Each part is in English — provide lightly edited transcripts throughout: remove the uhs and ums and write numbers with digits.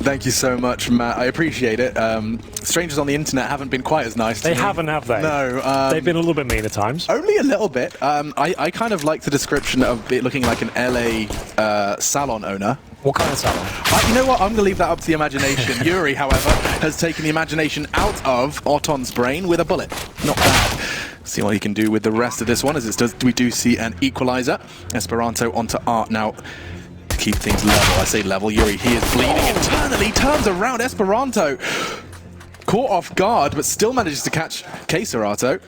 Thank you so much, Matt. I appreciate it. Strangers on the internet haven't been quite as nice to me. They haven't, have they? No. They've been a little bit mean at times. Only a little bit. I kind of like the description of it looking like an LA salon owner. What kind of salon? You know what? I'm going to leave that up to the imagination. Yuri, however, has taken the imagination out of Otton's brain with a bullet. Not bad. See what he can do with the rest of this one, as it does. We do see an equalizer. Esperanto onto Art now to keep things level. I say level. Yuri, he is bleeding internally. Turns around. Esperanto caught off guard, but still manages to catch CR4ZY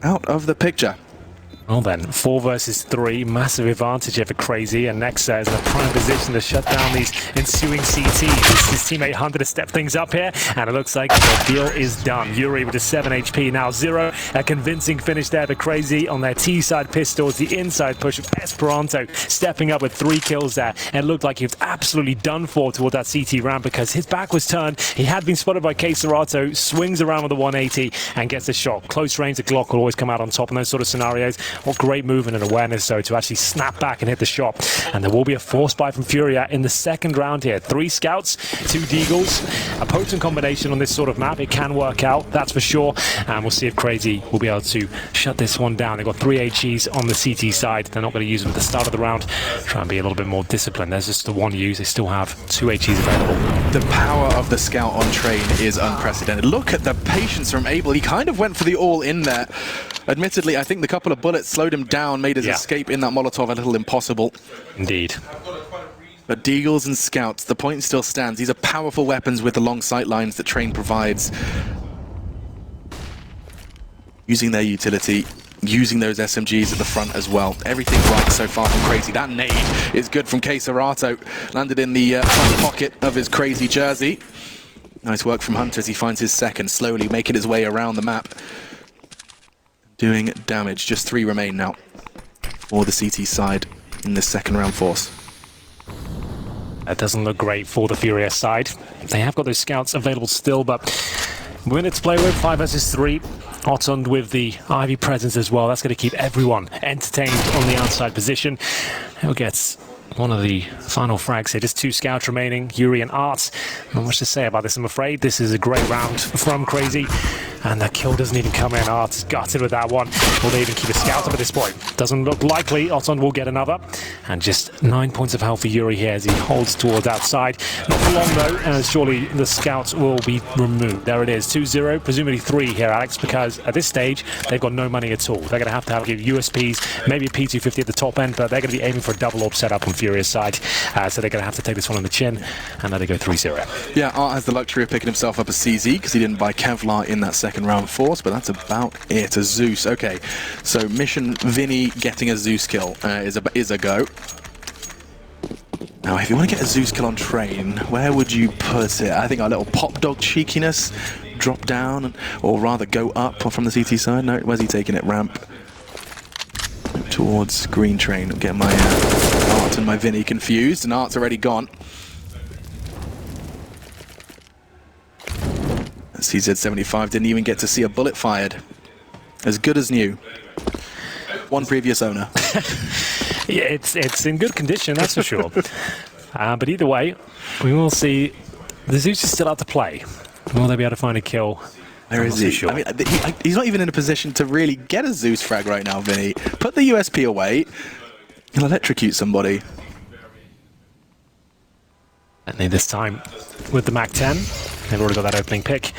out of the picture. Well then, 4 versus 3, massive advantage here for Crazy, and Nexa is in a prime position to shut down these ensuing CTs. His teammate Hunter to step things up here, and it looks like the deal is done. Yuri with a 7 HP, now 0. A convincing finish there to Crazy on their T-side pistols, the inside push of Esperanto stepping up with 3 kills there. And it looked like he was absolutely done for toward that CT ramp because his back was turned. He had been spotted by CR4ZY, swings around with a 180 and gets a shot. Close range, the Glock will always come out on top in those sort of scenarios. What great movement and awareness, though, to actually snap back and hit the shot. And there will be a force buy from FURIA in the second round here. 3 scouts, 2 deagles. A potent combination on this sort of map. It can work out, that's for sure. And we'll see if Crazy will be able to shut this one down. They've got 3 HEs on the CT side. They're not going to use them at the start of the round. Try and be a little bit more disciplined. There's just the 1 use. They still have 2 HEs available. The power of the scout on train is unprecedented. Look at the patience from Abel. He kind of went for the all in there. Admittedly, I think the couple of bullets slowed him down, made his escape in that Molotov a little impossible. Indeed. But Deagles and Scouts, the point still stands. These are powerful weapons with the long sight lines that Train provides. Using their utility, using those SMGs at the front as well. Everything right so far from Crazy. That nade is good from CR4ZY. Landed in the front pocket of his Crazy jersey. Nice work from Hunter as he finds his second, slowly making his way around the map. Doing damage. Just 3 remain now for the CT side in this second round force. That doesn't look great for the FURIA side. They have got those scouts available still, but minutes to play with, 5 versus 3. Otton with the Ivy presence as well. That's going to keep everyone entertained on the outside position. He'll get one of the final frags here. Just 2 scouts remaining, Yuri and Art. Not much to say about this, I'm afraid. This is a great round from Crazy. And the kill doesn't even come in. Art is gutted with that one. Will they even keep a scout up at this point? Doesn't look likely. Otton will get another. And just 9 points of health for Yuri here as he holds towards outside. Not for long though, as surely the scouts will be removed. There it is, 2-0, presumably 3 here, Alex, because at this stage, they've got no money at all. They're going to have USPs, maybe a P250 at the top end, but they're going to be aiming for a double orb setup on FURIA's side. So they're going to have to take this one on the chin, and now they go 3-0. Yeah, Art has the luxury of picking himself up a CZ because he didn't buy Kevlar in that second round force, but that's about it. A Zeus. Okay, so mission Vinny getting a Zeus kill is a go. Now, if you want to get a Zeus kill on Train, where would you put it? I think our little pop dog cheekiness, drop down, or rather go up from the CT side. No, where's he taking it? Ramp towards Green Train. I'm getting my Art and my Vinny confused, and Art's already gone. CZ75 didn't even get to see a bullet fired. As good as new. One previous owner. Yeah, it's in good condition, that's for sure. But either way, we will see. The Zeus is still out to play. Will they be able to find a kill? Where is he? Sure. I mean, he's not even in a position to really get a Zeus frag right now, Vinny. Put the USP away. He'll electrocute somebody. And then this time with the MAC-10, they've already got that opening pick.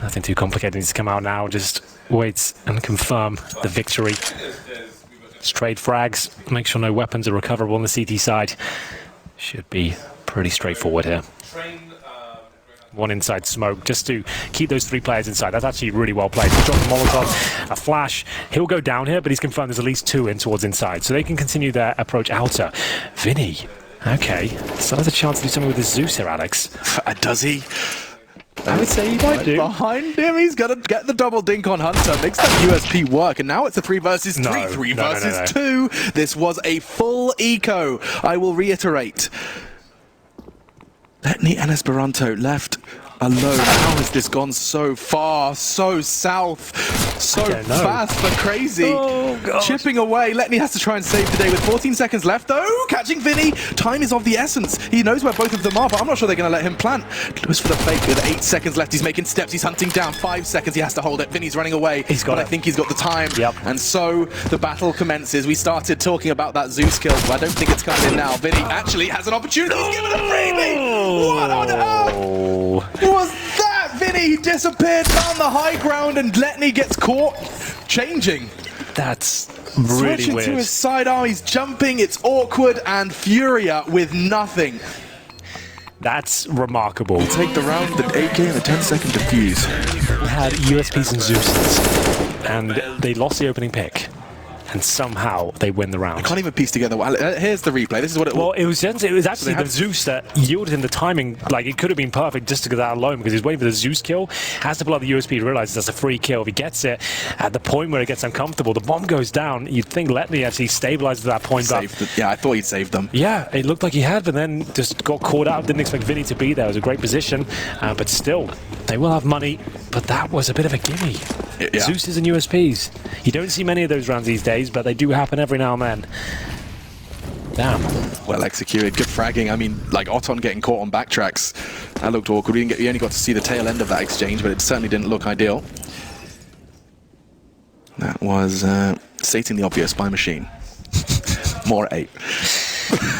Nothing too complicated needs to come out now. Just wait and confirm the victory. Just trade frags, make sure no weapons are recoverable on the CT side. Should be pretty straightforward here. One inside smoke, just to keep those 3 players inside. That's actually really well played. He's dropped a Molotov, a flash. He'll go down here, but he's confirmed there's at least 2 in towards inside. So they can continue their approach outer. Vinny, okay. Still has a chance to do something with his Zeus here, Alex. Does he? I would say he might do. Behind him, he's going to get the double dink on Hunter. Makes that USP work, and now it's a 3 versus 3. 3 versus 2. This was a full eco, I will reiterate. Letny and Esperanto left alone. How has this gone so far, so south, so fast for Crazy? Oh, God. Chipping away. Letney has to try and save the day with 14 seconds left, though. Catching Vinny. Time is of the essence. He knows where both of them are, but I'm not sure they're going to let him plant. Lewis for the fake with 8 seconds left. He's making steps. He's hunting down. 5 seconds. He has to hold it. Vinny's running away. He's got but it. I think he's got the time. Yep. And so the battle commences. We started talking about that Zeus kill, but I don't think it's coming in now. Vinny actually has an opportunity. He's given a freebie. What on earth was that? Vinny disappeared down the high ground and Letney gets caught changing. That's really Switching weird. to his sidearm, he's jumping, it's awkward, and Furia with nothing. That's remarkable. Take the round, the AK, and the 10-second defuse. We had USPs and Zeuses, and they lost the opening pick. And somehow they win the round. I can't even piece together. Here's the replay. This is what it was. Well, it was actually the Zeus that yielded him the timing. Like, it could have been perfect just to get that alone because he's waiting for the Zeus kill. Has to pull out the USP to realize that's a free kill. If he gets it at the point where it gets uncomfortable, the bomb goes down. You'd think Letney actually stabilized at that point. Yeah, I thought he'd saved them. Yeah, it looked like he had, but then just got caught out. Didn't expect Vinny to be there. It was a great position. But still, they will have money. But that was a bit of a gimme. Yeah. Zeus's and USPs. You don't see many of those rounds these days, but they do happen every now and then. Damn. Well executed. Good fragging. I mean, like Oton getting caught on backtracks. That looked awkward. We only got to see the tail end of that exchange, but it certainly didn't look ideal. That was stating the obvious by Machine. More at 8.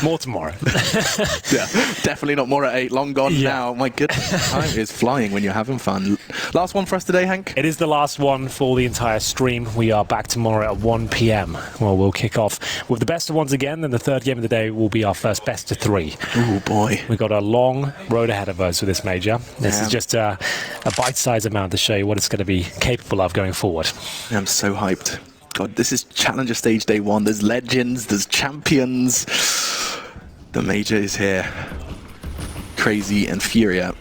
More tomorrow. Yeah, definitely not more at 8. Long gone now. My goodness, time is flying when you're having fun. Last one for us today, Hank? It is the last one for the entire stream. We are back tomorrow at 1 p.m. Well, we'll kick off with the best of ones again, then the third game of the day will be our first best of 3. Oh boy. We've got a long road ahead of us with this major. This is just a bite-sized amount to show you what it's going to be capable of going forward. I'm so hyped. God, this is Challenger Stage Day 1. There's legends, there's champions. The major is here. Crazy and Furia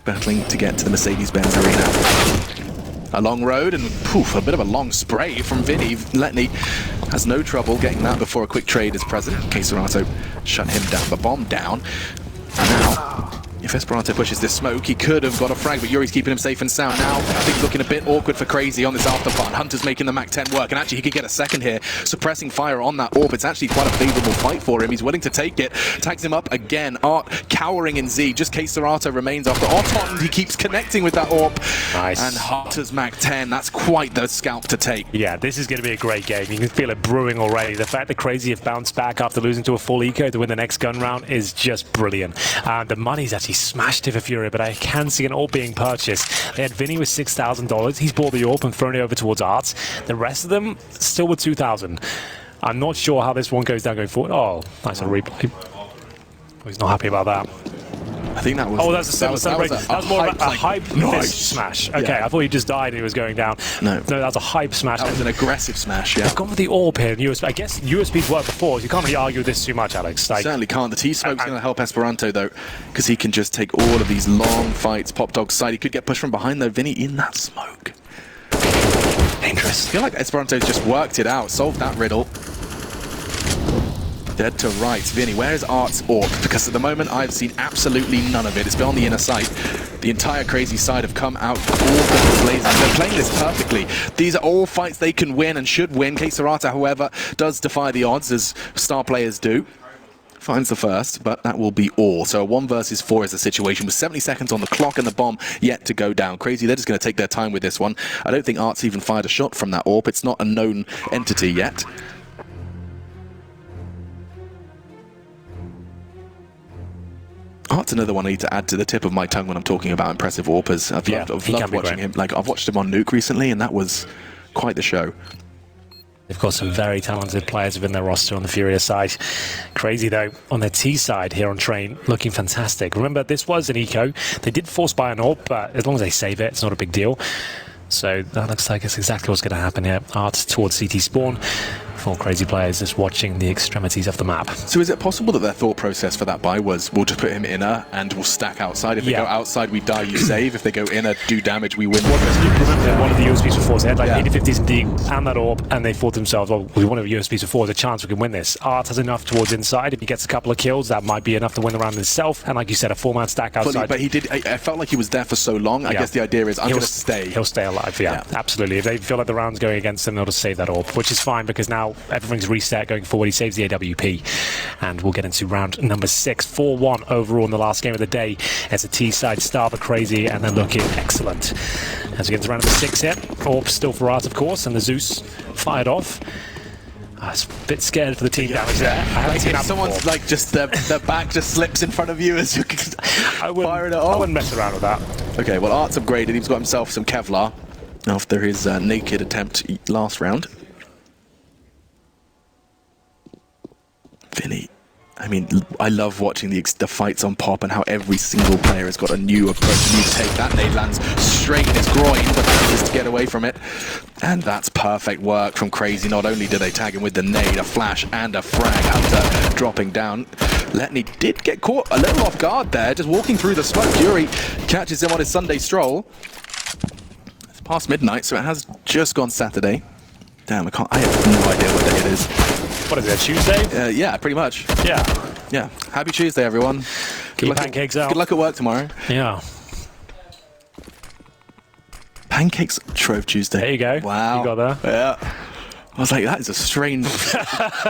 battling to get to the Mercedes-Benz Arena. A long road and poof, a bit of a long spray from Vinny. Letney has no trouble getting that before a quick trade is present. CR4ZY shut him down, the bomb down. And now, if Esperanto pushes this smoke, he could have got a frag, but Yuri's keeping him safe and sound. Now, things looking a bit awkward for Crazy on this afterpart. Hunter's making the MAC-10 work, and actually he could get a second here, suppressing fire on that AWP. It's actually quite a favourable fight for him. He's willing to take it. Tags him up again. Art cowering in Z. Just CR4ZY remains after Oton. He keeps connecting with that AWP. Nice. And Hunter's MAC-10. That's quite the scalp to take. Yeah, this is going to be a great game. You can feel it brewing already. The fact that Crazy have bounced back after losing to a full eco to win the next gun round is just brilliant. The money's actually smashed it for Furia, but I can see an AWP being purchased. They had Vinny with $6,000. He's bought the AWP and thrown it over towards Arts. The rest of them still with 2,000. I'm not sure how this one goes down going forward. Oh, nice little replay. Oh, he's not happy about that. I think that was... Oh, that's a similar celebration. That was more of a hype fist smash. Okay, Yeah. I thought he just died and he was going down. No. No, that was a hype smash. That was an aggressive smash, yeah. They've gone with the AWP here. And USB, I guess USB's worked before, so you can't really argue with this too much, Alex. Like, Certainly can't. The T-smoke's going to help Esperanto, though, because he can just take all of these long fights. Pop Dog's side. He could get pushed from behind, though. Vinny in that smoke. dangerous. I feel like Esperanto's just worked it out, solved that riddle. Dead to right. Vinny, where is Art's AWP? Because at the moment, I've seen absolutely none of it. It's been on the inner side. The entire Crazy side have come out all guns blazing. They're playing this perfectly. These are all fights they can win and should win. CR4ZY, however, does defy the odds, as star players do. Finds the first, but that will be all. So a 1 versus 4 is the situation with 70 seconds on the clock and the bomb yet to go down. Crazy, they're just going to take their time with this one. I don't think Art's even fired a shot from that AWP. It's not a known entity yet. Art's another one I need to add to the tip of my tongue when I'm talking about impressive AWPers. I've loved watching him. Like, I've watched him on Nuke recently, and that was quite the show. They've got some very talented players within their roster on the Furia side. Crazy, though, on their T side here on Train, looking fantastic. Remember, this was an eco. They did force buy an AWP, but as long as they save it, it's not a big deal. So that looks like it's exactly what's going to happen here. Art towards CT spawn. 4 crazy players just watching the extremities of the map. So is it possible that their thought process for that buy was, we'll just put him inner and we'll stack outside? If they go outside, we die, you save. If they go inner, do damage, we win. One of the USPs before, they had like 80-50s in deep and that orb, and they thought to themselves, well, with one of the USPs before, there's a chance we can win this. Art has enough towards inside. If he gets a couple of kills, that might be enough to win the round himself. And like you said, a 4-man stack outside. But he did, I felt like he was there for so long. I guess the idea is, I'm going to stay. He'll stay alive, absolutely. If they feel like the round's going against them, they'll just save that orb, which is fine because now everything's reset going forward. He saves the AWP, and we'll get into round number 6. 4-1 overall in the last game of the day. It's a T-side Starver crazy, and they're looking excellent. As we get into round number 6 here, orb still for Art, of course, and the Zeus fired off. I was a bit scared for the team damage there. I haven't seen that someone's before. like just their back just slips in front of you as you're firing it off. I wouldn't mess around with that. Okay, well, Art's upgraded. He's got himself some Kevlar after his naked attempt last round. Vinny, I mean, I love watching the fights on Pop and how every single player has got a new approach, a new take. That nade lands straight in his groin, but manages to get away from it. And that's perfect work from Crazy. Not only do they tag him with the nade, a flash and a frag after dropping down. Letney did get caught a little off guard there, just walking through the smoke. Yuri catches him on his Sunday stroll. It's past midnight, so it has just gone Saturday. Damn, I have no idea what day it is. What is it, Tuesday? Yeah, pretty much. Yeah. Happy Tuesday, everyone. Get your pancakes out. Good luck at work tomorrow. Yeah. Pancakes Trove Tuesday. There you go. Wow. You got there. Yeah. I was like, that is a strange...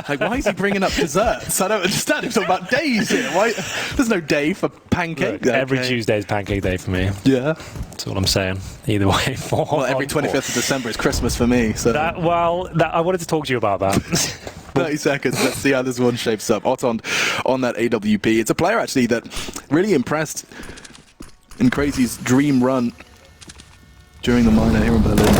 like, why is he bringing up desserts? I don't understand. He's talking about days here. Why? There's no day for pancake. Look, every Tuesday is pancake day for me. Yeah. That's all I'm saying. Either way. Well, every 25th of December is Christmas for me. So I wanted to talk to you about that. 30 seconds. Let's see how this one shapes up. Oton on that AWP. It's a player, actually, that really impressed in Crazy's dream run during the minor here in Berlin.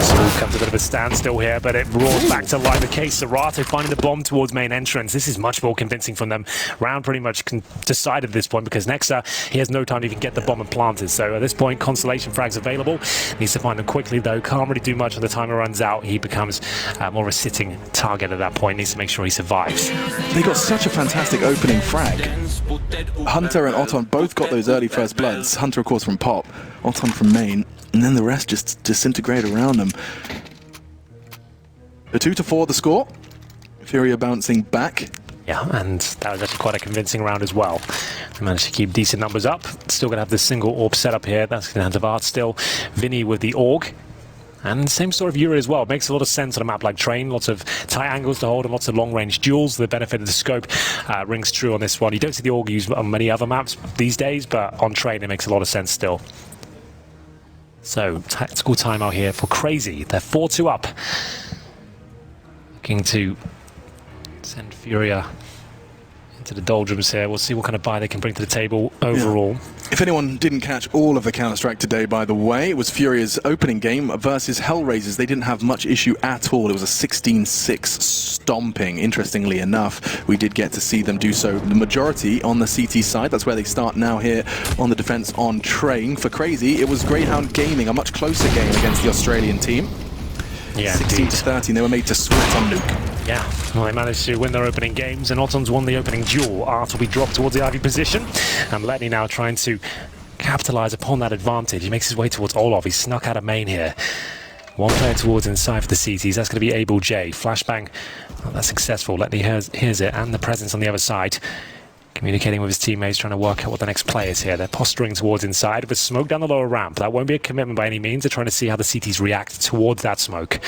So comes a bit of a standstill here, but it roars back to life. The case, Serato finding the bomb towards main entrance. This is much more convincing from them. Round pretty much decided at this point because Nexa, he has no time to even get the bomb and planted. So at this point, Constellation frags available. Needs to find them quickly though. Can't really do much when the timer runs out. He becomes more of a sitting target at that point. Needs to make sure he survives. They got such a fantastic opening frag. Hunter and Oton both got those early first bloods. Hunter, of course, from Pop. Oton from main. And then the rest just disintegrate around them. A 2-4 the score. Furia bouncing back. Yeah, and that was actually quite a convincing round as well. They managed to keep decent numbers up. Still going to have this single orb set up here. That's in the hands of Art still. Vinny with the AUG. And same sort of Yuri as well. Makes a lot of sense on a map like Train. Lots of tight angles to hold and lots of long-range duels. The benefit of the scope rings true on this one. You don't see the AUG used on many other maps these days, but on Train it makes a lot of sense still. So, tactical timeout here for Crazy. They're 4-2 up. Looking to send Furia into the doldrums here. We'll see what kind of buy they can bring to the table overall. If anyone didn't catch all of the Counter-Strike today, by the way, it was Furia's opening game versus Hellraisers. They didn't have much issue at all. It was a 16-6 stomping. Interestingly enough, we did get to see them do so, the majority on the CT side. That's where they start now here on the defense on Train. For Crazy, it was Greyhound Gaming, a much closer game against the Australian team. Yeah, 16-13, they were made to sweat on Nuke. Yeah, well, they managed to win their opening games, and Oton's won the opening duel. Art will be dropped towards the Ivy position, and Letney now trying to capitalise upon that advantage. He makes his way towards Olov. He's snuck out of main here. One player towards inside for the CTs. That's going to be Abel J. Flashbang, well, that's successful. Letney hears it, and the presence on the other side. Communicating with his teammates, trying to work out what the next play is here. They're posturing towards inside with smoke down the lower ramp. That won't be a commitment by any means. They're trying to see how the CTs react towards that smoke.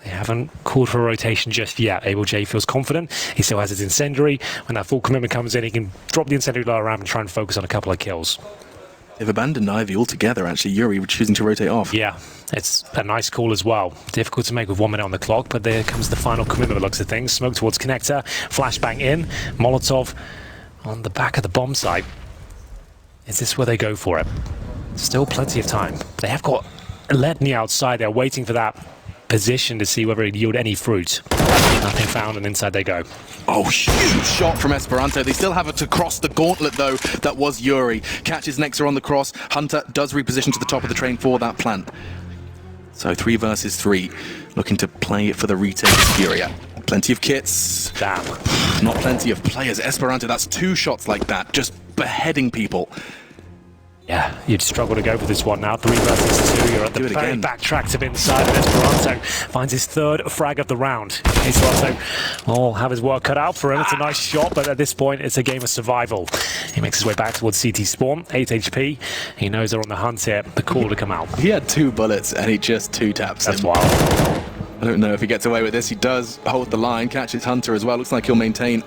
They haven't called for a rotation just yet. Abel J feels confident. He still has his incendiary. When that full commitment comes in, he can drop the incendiary lower ramp and try and focus on a couple of kills. They've abandoned Ivy altogether, actually. Yuri choosing to rotate off. Yeah, it's a nice call as well. Difficult to make with 1 minute on the clock, but there comes the final commitment, looks of things. Smoke towards connector, flashbang in, Molotov on the back of the bomb site. Is this where they go for it? Still plenty of time. They have got Letney outside. They're waiting for that position to see whether it yield any fruit. Nothing found, and inside they go. Oh, huge shot from Esperanto. They still have it to cross the gauntlet, though. That was Yuri. Catches Nexa on the cross. Hunter does reposition to the top of the train for that plant. So 3 versus 3, looking to play for the retake of FURIA. Plenty of kits. Damn. Not plenty of players. Esperanto, that's 2 shots like that, just beheading people. Yeah, you'd struggle to go for this one now. 3 versus 2. You're at the very backtrack of inside, and Esperanto finds his 3rd frag of the round. Esperanto will have his work cut out for him. It's a nice shot, but at this point, it's a game of survival. He makes his way back towards CT spawn. 8 HP. He knows they're on the hunt here. The call to come out. He had 2 bullets, and he just 2-taps him. That's wild. I don't know if he gets away with this. He does hold the line, catches Hunter as well. Looks like he'll maintain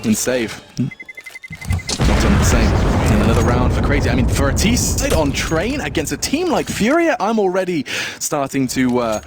and save. Not on the same. And another round for CR4ZY. I mean, for a T-side on train against a team like FURIA, I'm already starting to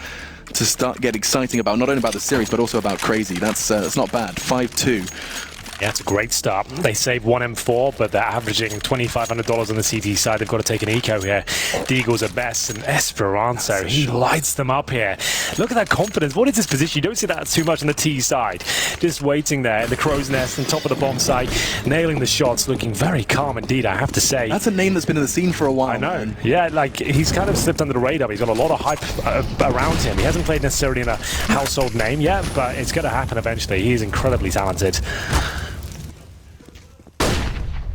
get exciting about not only about the series but also about CR4ZY. That's not bad. 5-2. Yeah, it's a great start. They save 1 M4, but they're averaging $2,500 on the CT side. They've got to take an eco here. Deagle's are best, and Esperanto, he lights them up here. Look at that confidence. What is this position? You don't see that too much on the T side. Just waiting there in the crow's nest on top of the bomb site, nailing the shots, looking very calm indeed, I have to say. That's a name that's been in the scene for a while. I know. Man. Yeah, like, he's kind of slipped under the radar. He's got a lot of hype around him. He hasn't played necessarily in a household name yet, but it's going to happen eventually. He is incredibly talented.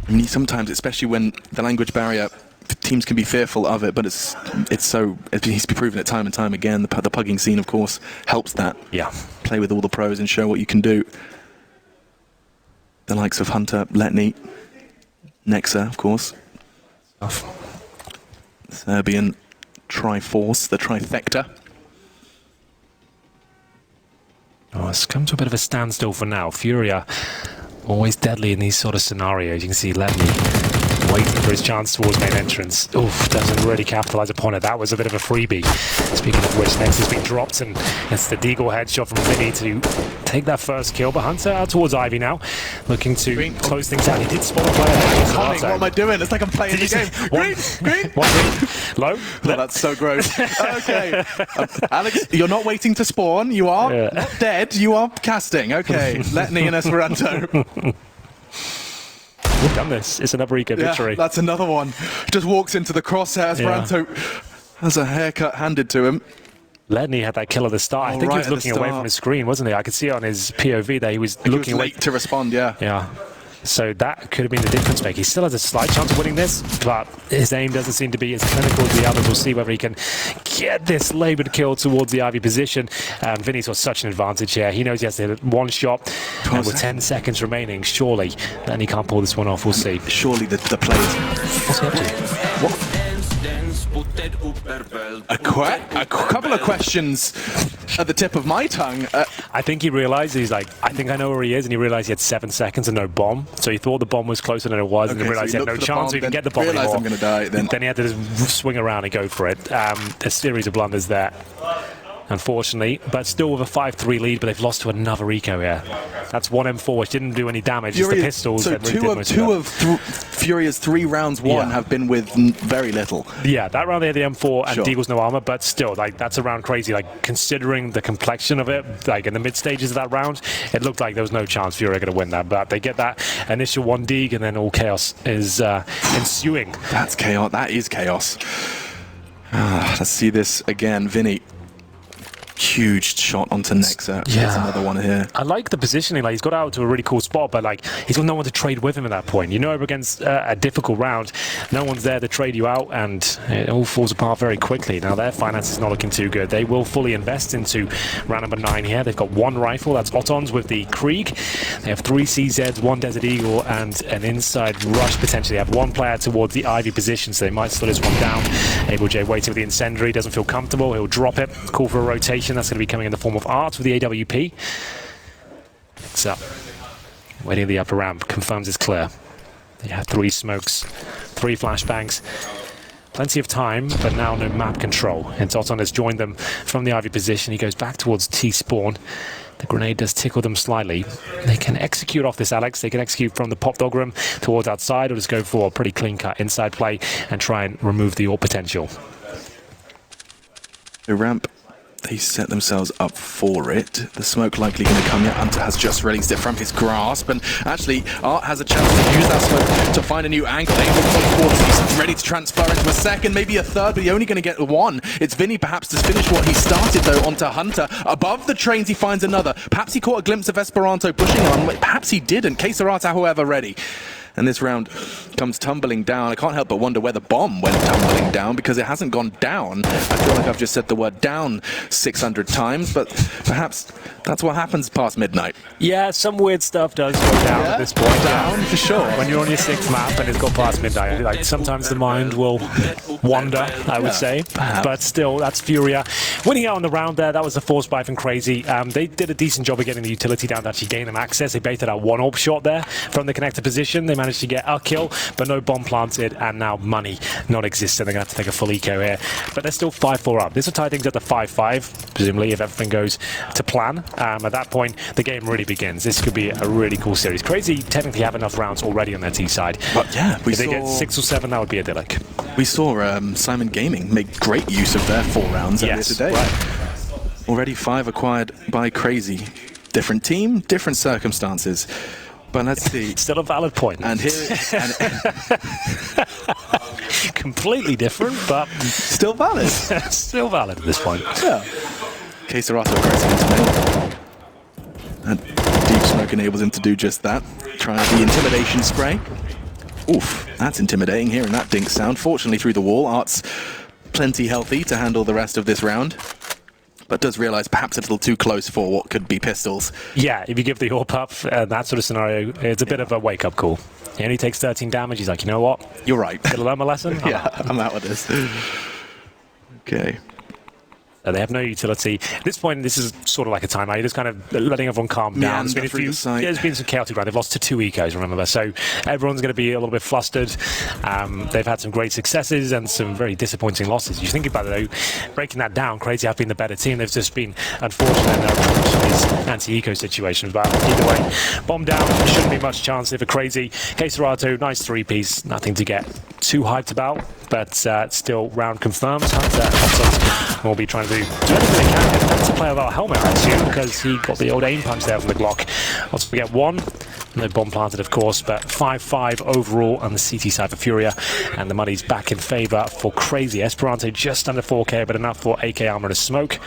I mean, sometimes, especially when the language barrier, teams can be fearful of it, but it's he's proven it time and time again. The pugging scene, of course, helps that. Yeah. Play with all the pros and show what you can do. The likes of Hunter, Letny, Nexa, of course. Serbian Triforce, the trifecta. Oh, it's come to a bit of a standstill for now. FURIA always deadly in these sort of scenarios. You can see Letny waiting for his chance towards main entrance. Oof, doesn't really capitalize upon it. That was a bit of a freebie. Speaking of which, next has been dropped, and it's the Deagle headshot from Vinny to take that first kill. But Hunter out towards Ivy now, looking to close things out. He did spot a player. What am I doing? It's like I'm playing the game. Green! Low? Oh, that's so gross. Okay. Alex, you're not waiting to spawn. You are not dead. You are casting. Okay. Letny and Esperanto. We've done this. It's another eco victory. That's another one. Just walks into the crosshair. Esperanto has a haircut handed to him. Letny had that kill at the start. I think he was looking away from his screen, wasn't he? I could see it on his POV that he was looking late to respond, yeah. Yeah. So that could have been the difference maker. He still has a slight chance of winning this, but his aim doesn't seem to be as clinical as the others. We'll see whether he can get this laboured kill towards the Ivy position. Vinny's got such an advantage here. He knows he has to hit 1 shot, and with 10 seconds remaining, surely then he can't pull this one off. We'll see. Surely the players. What's he up to? What? A couple of questions at the tip of my tongue. I think he realized, he's like, I think I know where he is, and he realized he had 7 seconds and no bomb. So he thought the bomb was closer than it was, and then realized he had no chance to even get the bomb anymore. I'm going to die. Then he had to just swing around and go for it. A series of blunders there, unfortunately, but still with a 5-3 lead, but they've lost to another eco here. That's 1 M4, which didn't do any damage, just the pistols. So really two of FURIA's 3 rounds won have been with very little. Yeah, that round they had the M4 and Deagle's no armor, but still, like, that's a round CR4ZY. Like, considering the complexion of it, like, in the mid stages of that round, it looked like there was no chance FURIA going to win that, but they get that initial 1 Deag, and then all chaos is ensuing. That's chaos. That is chaos. Let's see this again. Vinny. Huge shot onto Nexa. Yeah. There's another one here. I like the positioning. Like, he's got out to a really cool spot, but like, he's got no one to trade with him at that point. You know, against a difficult round, no one's there to trade you out, and it all falls apart very quickly. Now their finances not looking too good. They will fully invest into round number 9 here. They've got 1 rifle. That's Otton's with the Krieg. They have 3 CZs, 1 Desert Eagle, and an inside rush potentially. They have 1 player towards the Ivy position, so they might slow this one down. Abel J waiting with the incendiary. Doesn't feel comfortable. He'll drop it. Call for a rotation. That's going to be coming in the form of Art with the AWP. It's up. Waiting at the upper ramp. Confirms it's clear. They have 3 smokes, 3 flashbangs. Plenty of time, but now no map control. And Otton has joined them from the Ivy position. He goes back towards T-spawn. The grenade does tickle them slightly. They can execute off this, Alex. They can execute from the pop dog room towards outside, or just go for a pretty clean-cut inside play and try and remove the AWP potential. The ramp they set themselves up for it. The smoke likely going to come yet. Hunter has just released it from his grasp, and actually Art has a chance to use that smoke to find a new angle. He's ready to transfer into a second, maybe a third, but he's only going to get one. It's Vinny perhaps to finish what he started though onto Hunter. Above the trains he finds another. Perhaps he caught a glimpse of Esperanto pushing on, perhaps he didn't. CR4ZY, however, ready. And this round comes tumbling down. I can't help but wonder where the bomb went tumbling down, because it hasn't gone down. I feel like I've just said the word down 600 times, but perhaps that's what happens past midnight. Yeah, some weird stuff does go down at this point. Down, for sure. When you're on your 6th map and it's got past midnight, like sometimes the mind will wander, I would say. Perhaps. But still, that's FURIA. Winning out on the round there, that was the force buy from CR4ZY. They did a decent job of getting the utility down to actually gain them access. They baited out one AWP shot there from the connector position. They managed to get a kill, but no bomb planted, and now money non-existent. They're going to have to take a full eco here. But they're still 5-4 up. This will tie things at the 5-5, presumably, if everything goes to plan. At that point, the game really begins. This could be a really cool series. CR4ZY technically have enough rounds already on their T side. But yeah, if they get 6 or 7, that would be idyllic. We saw Simon Gaming make great use of their 4 rounds earlier today. Right. Already 5 acquired by CR4ZY. Different team, different circumstances. But let's see. Still a valid point. And here, completely different, but still valid. Still valid at this point. Yeah. CR4ZY aggressive into main. And deep smoke enables him to do just that. Trying the intimidation spray. Oof, that's intimidating, hearing that dink sound. Fortunately through the wall, Art's plenty healthy to handle the rest of this round. But does realise perhaps a little too close for what could be pistols. Yeah, if you give the AWP up, that sort of scenario, it's a bit of a wake-up call. He only takes 13 damage, he's like, you know what? You're right. Did I learn my lesson? I'm out with this. Okay. They have no utility. At this point, this is sort of like a timeout. You're just kind of letting everyone calm down. There's been some chaotic round. They've lost to 2 ecos, remember. So everyone's going to be a little bit flustered. They've had some great successes and some very disappointing losses. You think about it, though, breaking that down, CR4ZY have been the better team. They've just been unfortunate in their approach to these anti-eco situations. But either way, bomb down, shouldn't be much chance here for CR4ZY. CR4ZY, nice 3-piece. Nothing to get too hyped about, but still round confirmed. Hunter will be trying to do anything they can. That's a player without a helmet, actually, because he got the old aim punch there from the Glock. Also, we get 1. No bomb planted, of course, but 5-5 overall on the CT side for FURIA, and the money's back in favour for CR4ZY. Esperanto just under 4k, but enough for AK armor and a smoke.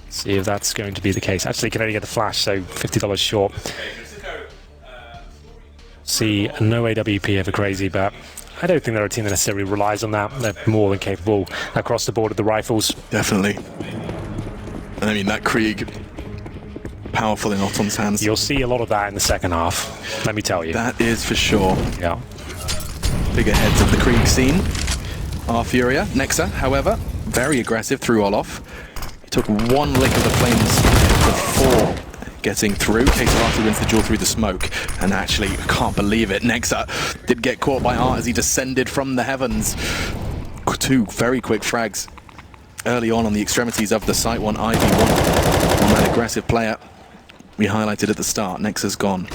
See if that's going to be the case. Actually, can only get the flash, so $50 short. See, no AWP here for CR4ZY, but I don't think they're a team that necessarily relies on that. They're more than capable across the board of the rifles. Definitely. And I mean, that Krieg, powerful in Otton's hands. You'll see a lot of that in the second half, let me tell you. That is for sure. Yeah. Figureheads of the Krieg scene are FURIA. Nexa, however, very aggressive through Olof. He took 1 lick of the flames before getting through. CR4ZY wins the duel through the smoke, and actually, I can't believe it, Nexa did get caught by Art as he descended from the heavens. 2 very quick frags early on the extremities of the site. 1 Ivy, 1 on that aggressive player we highlighted at the start. Nexa's gone.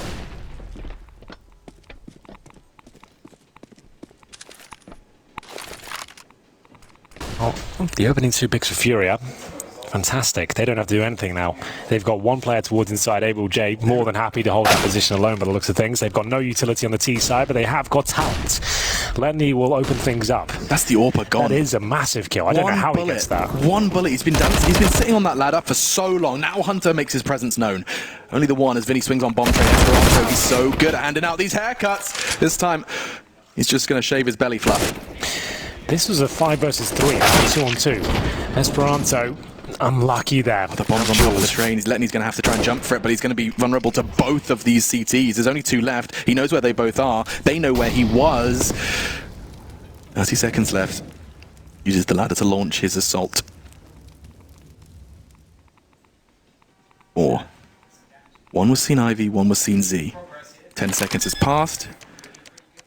Well, the opening 2 picks for FURIA. Fantastic. They don't have to do anything now. They've got 1 player towards inside. Abel J, more than happy to hold that position alone by the looks of things. They've got no utility on the T side, but they have got talent. Lenny will open things up. That's the AWP gone. That is a massive kill. I don't know how he gets that. 1 bullet. He's been sitting on that ladder for so long. Now Hunter makes his presence known. Only the 1 as Vinny swings on bomb train. Esperanto, he's so good at handing out these haircuts. This time, he's just going to shave his belly fluff. This was a 5 versus 3, 2 on 2. Esperanto, unlucky there. The bomb's on top of the train. He's going to have to try and jump for it, but he's going to be vulnerable to both of these CTs. There's only 2 left. He knows where they both are. They know where he was. 30 seconds left. Uses the ladder to launch his assault. 4. 1 was seen Ivy, 1 was seen Z. 10 seconds has passed.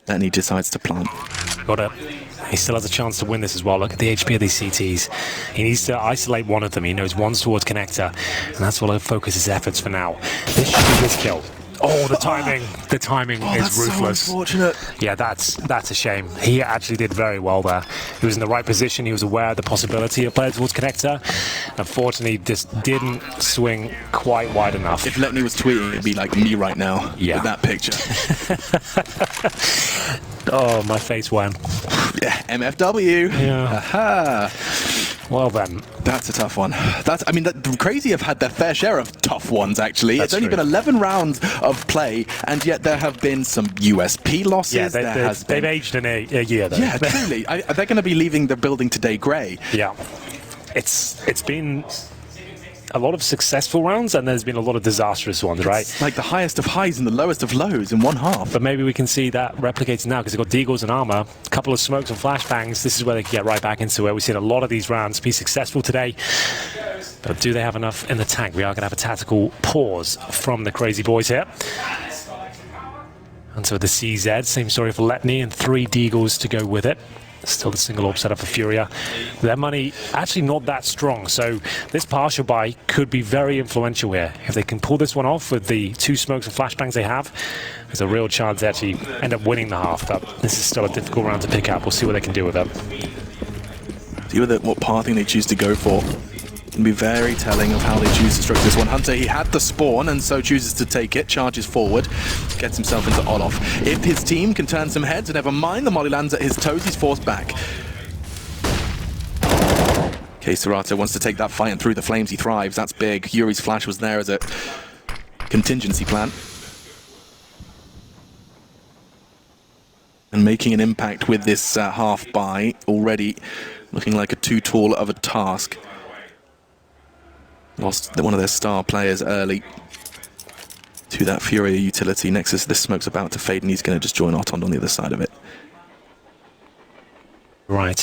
Then he decides to plant. Got it. He still has a chance to win this as well. Look at the HP of these CTs. He needs to isolate 1 of them. He knows 1's towards connector, and that's what he'll focus his efforts for now. This should be his kill. Oh, the timing. The timing is that's ruthless. so unfortunate. Yeah, that's a shame. He actually did very well there. He was in the right position. He was aware of the possibility of playing towards connector. Unfortunately, just didn't swing quite wide enough. If Letney was tweeting, it'd be like me right now Yeah. with that picture. Oh, my face went. Yeah, MFW. Yeah. Aha. Well then. That's a tough one. I mean, Crazy have had their fair share of tough ones, actually. That's it's only true. been 11 rounds of play, and yet there have been some USP losses. Yeah, they've aged in a year, though. Yeah, truly. They're going to be leaving the building today grey. Yeah. It's been a lot of successful rounds, and there's been a lot of disastrous ones, right? It's like the highest of highs and the lowest of lows in one half. But maybe we can see that replicated now because they've got deagles and armor, a couple of smokes and flashbangs. This is where they can get right back into it. We've seen a lot of these rounds be successful today. But do they have enough in the tank? We are going to have a tactical pause from the Crazy Boys here. And so the CZ, same story for Letney, and 3 deagles to go with it. Still the single orb setup for FURIA. Their money actually not that strong, so this partial buy could be very influential here. If they can pull this one off with the 2 smokes and flashbangs they have, there's a real chance they actually end up winning the half, but this is still a difficult round to pick up. We'll see what they can do with it. See what pathing they choose to go for. Can be very telling of how they choose to structure this one. Hunter, he had the spawn and so chooses to take it, charges forward, gets himself into Olof. If his team can turn some heads, never mind, the molly lands at his toes, he's forced back. CR4ZY wants to take that fight, and through the flames he thrives. That's big. Yuri's flash was there as a contingency plan. And making an impact with this half buy, already looking like a too tall of a task. Lost one of their star players early to that FURIA utility. Nexus, this smoke's about to fade, and he's going to just join Otond on the other side of it. Right.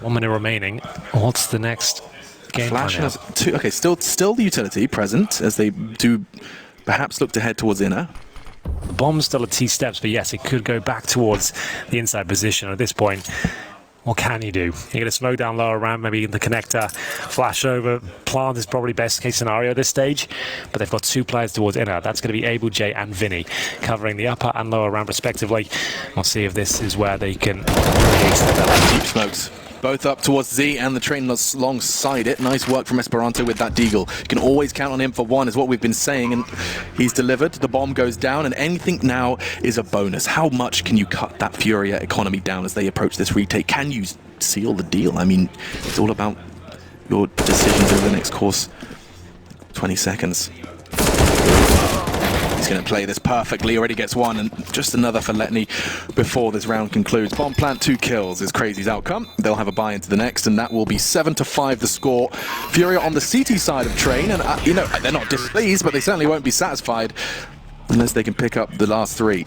1 minute remaining. What's the next game plan? Flash has 2. Okay, still the utility present as they do perhaps look to head towards inner. The bomb's still at T steps, but yes, it could go back towards the inside position. At this point, what can you do? You're going to smoke down lower ramp, maybe in the connector, flash over. Plant is probably best case scenario at this stage, but they've got 2 players towards inner. That's going to be Able, Jay, and Vinny, covering the upper and lower ramp respectively. We'll see if this is where they can really extend that. Deep smokes. Both up towards Z and the train alongside it. Nice work from Esperanto with that deagle. You can always count on him for one, is what we've been saying, and he's delivered. The bomb goes down, and anything now is a bonus. How much can you cut that FURIA economy down as they approach this retake? Can you seal the deal? I mean, it's all about your decisions over the next course. 20 seconds. He's going to play this perfectly, already gets 1, and just another for Letney before this round concludes. Bomb plant 2 kills is Crazy's outcome. They'll have a buy into the next, and that will be 7-5 the score. FURIA on the CT side of Train, and you know, they're not displeased, but they certainly won't be satisfied unless they can pick up the last 3.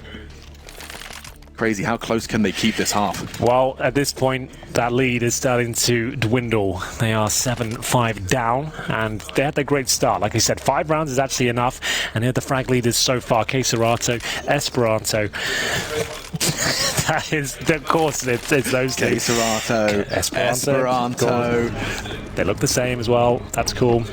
Crazy, how close can they keep this half? Well, at this point, that lead is starting to dwindle. They are 7-5 down, and they had a great start. Like I said, 5 rounds is actually enough, and they're the frag leaders so far. CR4ZY, Esperanto. That is, of course, it's those two. CR4ZY, Esperanto. They look the same as well. That's cool.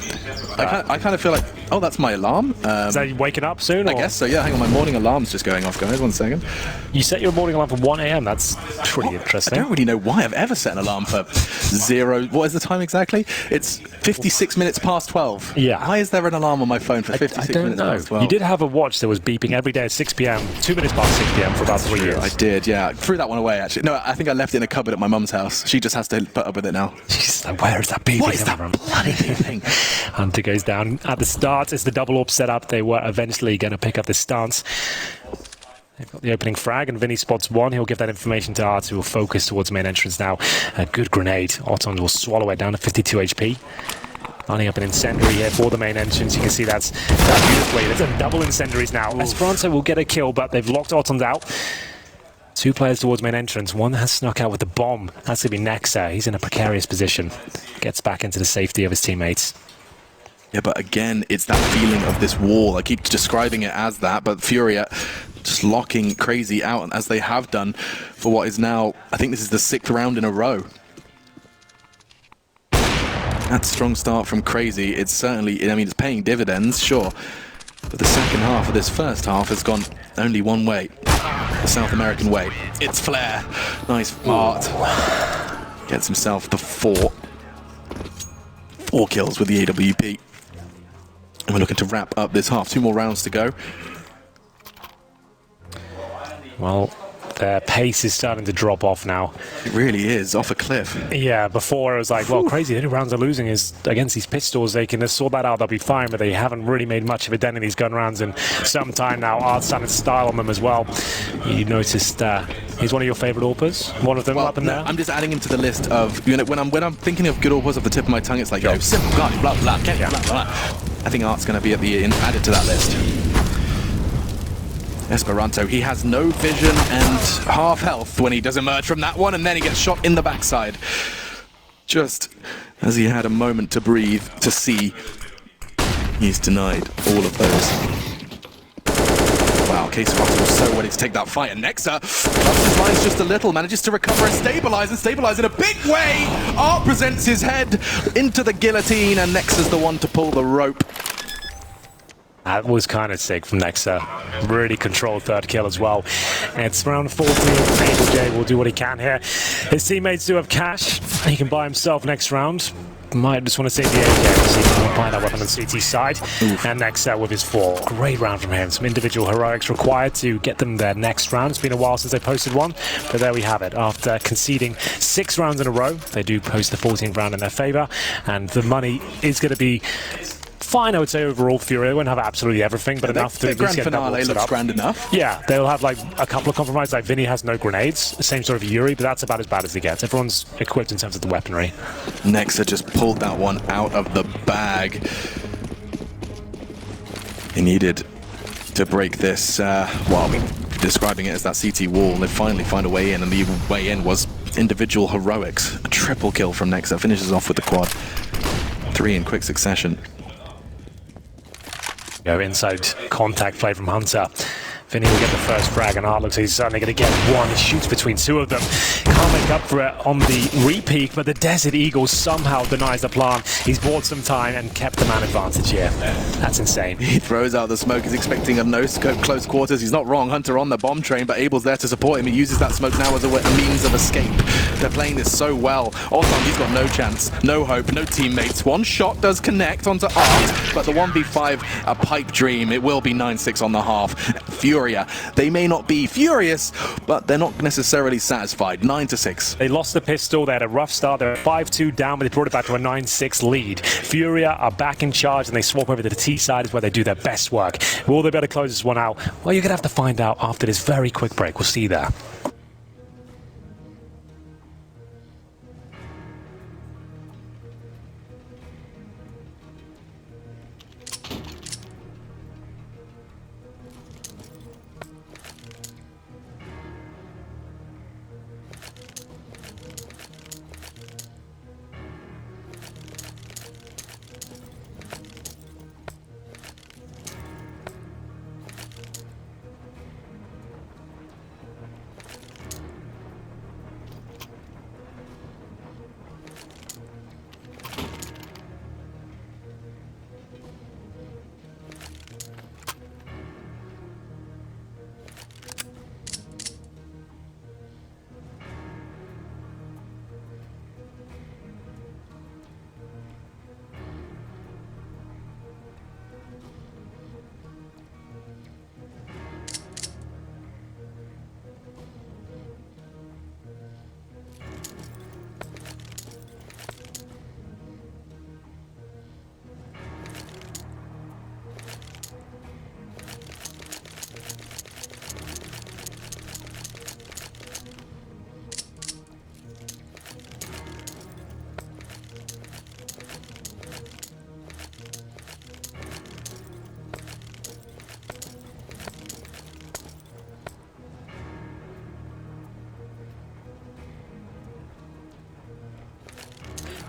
I kind of feel like, oh, that's my alarm. Is that you waking up soon? I guess so, yeah. Hang on, my morning alarm's just going off, guys. 1 second. You set your morning alarm for 1 a.m. That's pretty interesting. I don't really know why I've ever set an alarm for 0. What is the time exactly? It's 56 minutes past 12. Yeah. Why is there an alarm on my phone for 56 minutes past 12? You did have a watch that was beeping every day at 6 p.m., 2 minutes past 6 p.m. for about 3 years. I did, yeah. Threw that one away, actually. No, I think I left it in a cupboard at my mum's house. She just has to put up with it now. She's like, where is that beeping? What is that bloody thing? Hunter goes down at the start. It's the double orb setup. They were eventually going to pick up this stance. They've got the opening frag, and Vinny spots 1. He'll give that information to Art, who will focus towards main entrance now. A good grenade. Otond will swallow it down to 52 HP. Lining up an incendiary here for the main entrance. You can see that's beautifully. There's a double incendiaries now. Oof. Esperanto will get a kill, but they've locked Otond out. 2 players towards main entrance. 1 has snuck out with the bomb. That's going to be Nexa. He's in a precarious position. Gets back into the safety of his teammates. Yeah, but again, it's that feeling of this wall. I keep describing it as that, but FURIA just locking Crazy out, as they have done for what is now, I think this is the 6th round in a row. That strong start from Crazy, it's certainly, I mean, it's paying dividends, sure. But the second half of this first half has gone only one way. The South American way. It's Flair. Nice art. Gets himself the 4 kills with the AWP. And we're looking to wrap up this half. 2 more rounds to go. Well, their pace is starting to drop off now. It really is, off a cliff. Yeah, before it was like, well, crazy, the only rounds they're losing is against these pistols. They can just sort that out, they'll be fine, but they haven't really made much of a dent in these gun rounds in some time now. Art's starting to style on them as well. You noticed he's one of your favorite AWPers? One of them up in there? I'm just adding him to the list of, you know, when I'm thinking of good AWPers off the tip of my tongue, it's like, yo, simple guy, blah, blah, blah, blah, blah. I think Art's going to be at the added to that list. Esperanto, he has no vision and half health when he does emerge from that one, and then he gets shot in the backside. Just as he had a moment to breathe, to see, he's denied all of those. Wow, CR4ZY was so ready to take that fight, and Nexa ups his lines just a little, manages to recover and stabilize in a big way. Art presents his head into the guillotine, and Nexa's the one to pull the rope. That was kind of sick from Nexa. Really controlled third kill as well. And it's round 14. Angel J will do what he can here. His teammates do have cash. He can buy himself next round. Might just want to save the AK, see if he can buy that weapon on CT side. And Nexa with his 4. Great round from him. Some individual heroics required to get them their next round. It's been a while since they posted one, but there we have it. After conceding 6 rounds in a row, they do post the 14th round in their favor. And the money is going to be fine, I would say, overall. FURIA won't have absolutely everything, but enough to the grand finale looks grand enough. Yeah, they'll have like a couple of compromises. Like Vinny has no grenades, same sort of Yuri, but that's about as bad as he gets. Everyone's equipped in terms of the weaponry. Nexa just pulled that one out of the bag. He needed to break this, well, we're describing it as that CT wall. They finally find a way in, and the way in was individual heroics. A triple kill from Nexa, finishes off with the quad. 3 in quick succession. Inside contact play from Hunter. Vinny will get the first frag, and Art looks like he's certainly going to get one. He shoots between 2 of them. Can't make up for it on the repeat, but the Desert Eagle somehow denies the plan. He's bought some time and kept the man advantage here. That's insane. He throws out the smoke. He's expecting a no-scope close quarters. He's not wrong. Hunter on the bomb train, but Abel's there to support him. He uses that smoke now as a means of escape. They're playing this so well. Othon, he's got no chance, no hope, no teammates. One shot does connect onto Art, but the 1v5, a pipe dream. It will be 9-6 on the half. FURIA, they may not be furious, but they're not necessarily satisfied. 9-6. They lost the pistol. They had a rough start. They're 5-2 down, but they brought it back to a 9-6 lead. FURIA are back in charge, and they swap over to the T side, is where they do their best work. Will they be able to close this one out? Well, you're going to have to find out after this very quick break. We'll see you there.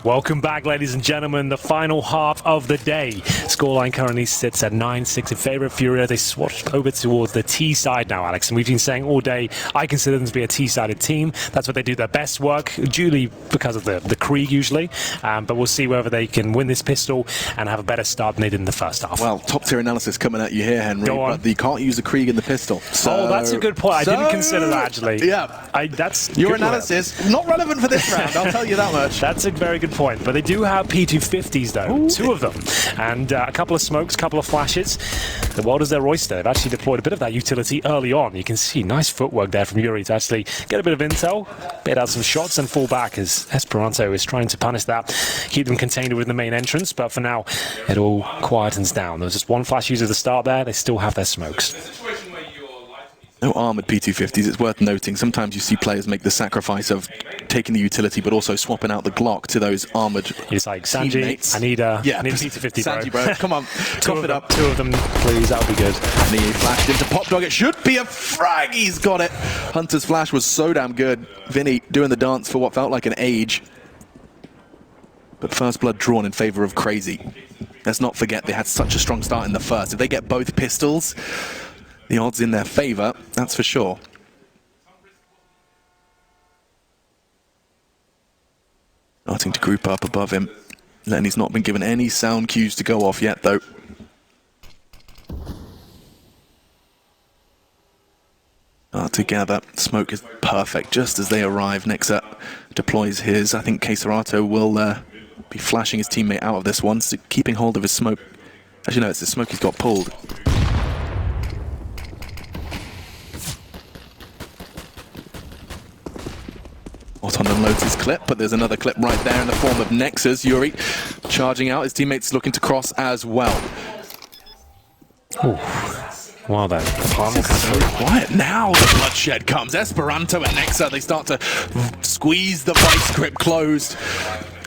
Welcome back, ladies and gentlemen. The final half of the day. Scoreline currently sits at 9-6 in favor of FURIA. They swatched over towards the T side now, Alex. And we've been saying all day, I consider them to be a T-sided team. That's what they do their best work, duly because of the Krieg usually. But we'll see whether they can win this pistol and have a better start than they did in the first half. Well, top-tier analysis coming at you here, Henry. Go on. But you can't use the Krieg in the pistol. So, that's a good point. I didn't consider that, actually. Yeah. That's your analysis, not relevant for this round, I'll tell you that much. That's a very good point. But they do have P250s, though. Ooh. 2 of them. And a couple of smokes, a couple of flashes. The world is their oyster. They've actually deployed a bit of that utility early on. You can see nice footwork there from Yuri to actually get a bit of intel, bait out some shots, and fall back as Esperanto is trying to punish that, keep them contained within the main entrance. But for now, it all quietens down. There was just one flash use at the start there. They still have their smokes. No armoured P250s, it's worth noting. Sometimes you see players make the sacrifice of taking the utility but also swapping out the Glock to those armoured It's like, Sanji, teammates. I need a P250, bro. Sanji, bro, come on, cough it up. 2 of them, please, that would be good. And he flashed into Pop Dog. It should be a frag. He's got it. Hunter's flash was so damn good. Vinny doing the dance for what felt like an age. But first blood drawn in favor of CR4ZY. Let's not forget they had such a strong start in the first. If they get both pistols, the odds in their favor, that's for sure. Starting to group up above him. Lenny's not been given any sound cues to go off yet, though. Together, smoke is perfect just as they arrive. Nexa deploys his. I think CR4ZY will be flashing his teammate out of this one, so keeping hold of his smoke. Actually, no, it's the smoke he's got pulled. Auton unloads his clip, but there's another clip right there in the form of Nexa's. Yuri charging out. His teammates looking to cross as well. Ooh. Well then, the palm will come through. Quiet now. The bloodshed comes. Esperanto and Nexa, they start to squeeze the vice grip closed.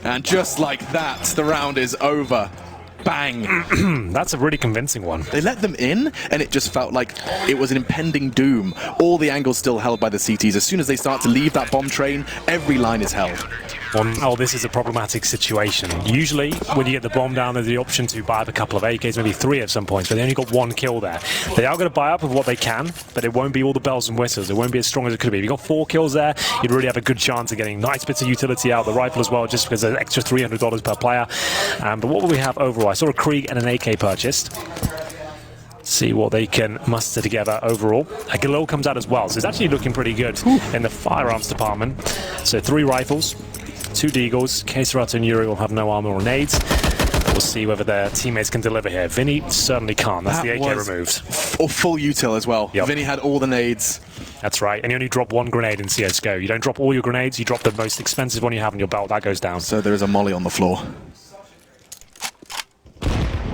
And just like that, the round is over. Bang. That's a really convincing one. They let them in, and it just felt like it was an impending doom. All the angles still held by the CTs. As soon as they start to leave that bomb train, every line is held. Oh, this is a problematic situation. Usually, when you get the bomb down, there's the option to buy up a couple of AKs, maybe 3 at some points, but they only got 1 kill there. They are going to buy up of what they can, but it won't be all the bells and whistles. It won't be as strong as it could be. If you got 4 kills there, you'd really have a good chance of getting nice bits of utility out, the rifle as well, just because there's extra $300 per player. But what will we have overall? I saw a Krieg and an AK purchased. See what they can muster together overall. A Galil comes out as well, so it's actually looking pretty good in the firearms department. So 3 rifles, 2 deagles. CR4ZY and Yuri will have no armor or nades. We'll see whether their teammates can deliver here. Vinny certainly can't. That's the AK removed. Or full util as well. Yep. Vinny had all the nades. That's right. And you only drop 1 grenade in CSGO. You don't drop all your grenades, you drop the most expensive one you have in your belt. That goes down. So there is a molly on the floor.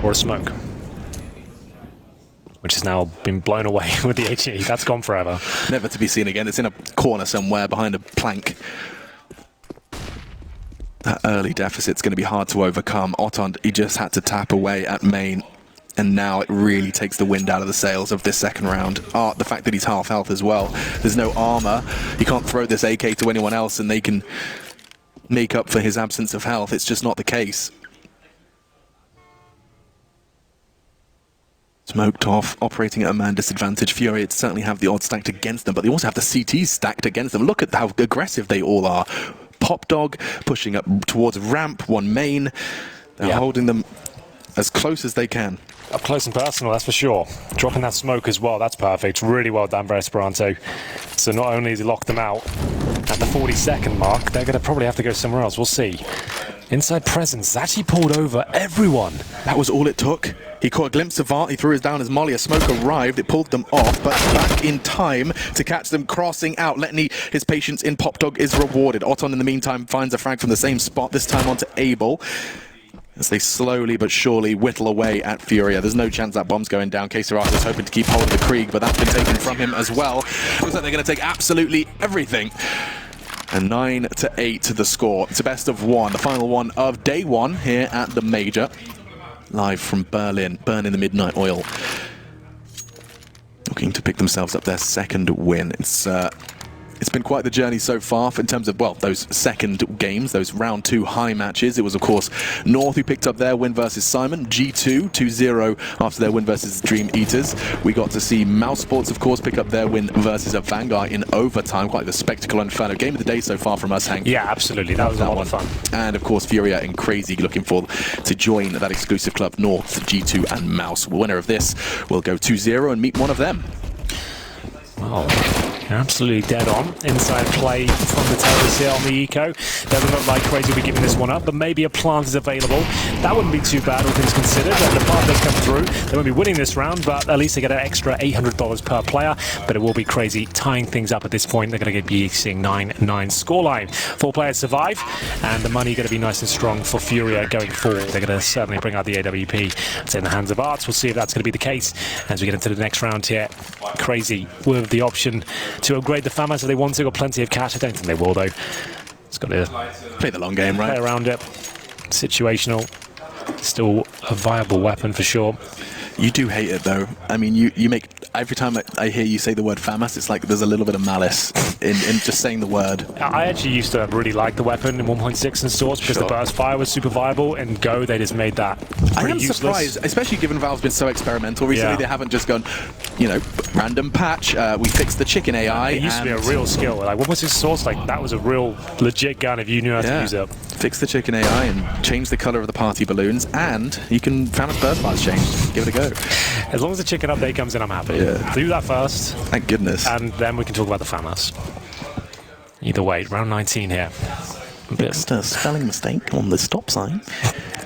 Or a smoke. Which has now been blown away with the HE. That's gone forever. Never to be seen again. It's in a corner somewhere behind a plank. That early deficit's going to be hard to overcome. Auton, he just had to tap away at main. And now it really takes the wind out of the sails of this second round. The fact that he's half health as well. There's no armor. He can't throw this AK to anyone else and they can make up for his absence of health. It's just not the case. Smoked off, operating at a man disadvantage. FURIA certainly have the odds stacked against them, but they also have the CTs stacked against them. Look at how aggressive they all are. Pop Dog pushing up towards ramp, 1 main. They're holding them as close as they can. Up close and personal, that's for sure. Dropping that smoke as well, that's perfect. Really well done by Esperanto. So not only has he locked them out at the 40-second mark, they're going to probably have to go somewhere else. We'll see. Inside presence, actually pulled over everyone. That was all it took. He caught a glimpse of Art, he threw his down as Molly. A smoke arrived, it pulled them off, but back in time to catch them crossing out. Letney, his patience in Pop Dog is rewarded. Auton, in the meantime, finds a frag from the same spot, this time onto Abel. As they slowly but surely whittle away at FURIA. There's no chance that bomb's going down. CR4ZY is hoping to keep hold of the Krieg, but that's been taken from him as well. Looks like they're going to take absolutely everything. And 9-8 to the score. It's a best of 1, the final one of day 1 here at the Major. Live from Berlin, burning the midnight oil. Looking to pick themselves up their 2nd win. It's It's been quite the journey so far in terms of, well, those second games, those round 2 high matches. It was, of course, North who picked up their win versus Simon, G2 2-0 after their win versus Dream Eaters. We got to see Mouse Sports, of course, pick up their win versus a Vanguard in overtime. Quite the spectacle and fun. Game of the day so far from us, Hank. Yeah, absolutely. That was a lot of fun. And, of course, FURIA and Crazy looking to join that exclusive club, North, G2 and Mouse. Winner of this will go 2-0 and meet one of them. Oh, you're absolutely dead on. Inside play from the terrace here on the eco. Doesn't look like Crazy will be giving this one up, but maybe a plant is available. That wouldn't be too bad, all things considered. And the plant does come through. They won't be winning this round, but at least they get an extra $800 per player. But it will be Crazy tying things up at this point. They're going to be seeing 9-9 scoreline. 4 players survive, and the money going to be nice and strong for FURIA going forward. They're going to certainly bring out the AWP. It's in the hands of Arts. We'll see if that's going to be the case as we get into the next round here. Crazy with the option to upgrade the FAMAS if they want to. Got plenty of cash. I don't think they will, though. It's got to play the long game, right? Play around it. Situational. Still a viable weapon for sure. You do hate it, though. I mean, you make... Every time I hear you say the word FAMAS, it's like there's a little bit of malice in just saying the word. I actually used to really like the weapon in 1.6 and Source because the burst fire was super viable, and Go, they just made that I am useless. Surprised, especially given Valve's been so experimental recently. Yeah. They haven't just gone, you know, random patch, we fixed the chicken AI. It used to be a real skill. Like 1.6 Source, like that was a real legit gun if you knew how to use it. Fix the chicken AI and change the color of the party balloons, and you can FAMAS burst fire's changed. Give it a go. As long as the chicken update comes in, I'm happy. Yeah. Do that first. Thank goodness. And then we can talk about the FAMAS. Either way, round 19 here. Fixed a spelling mistake on the stop sign.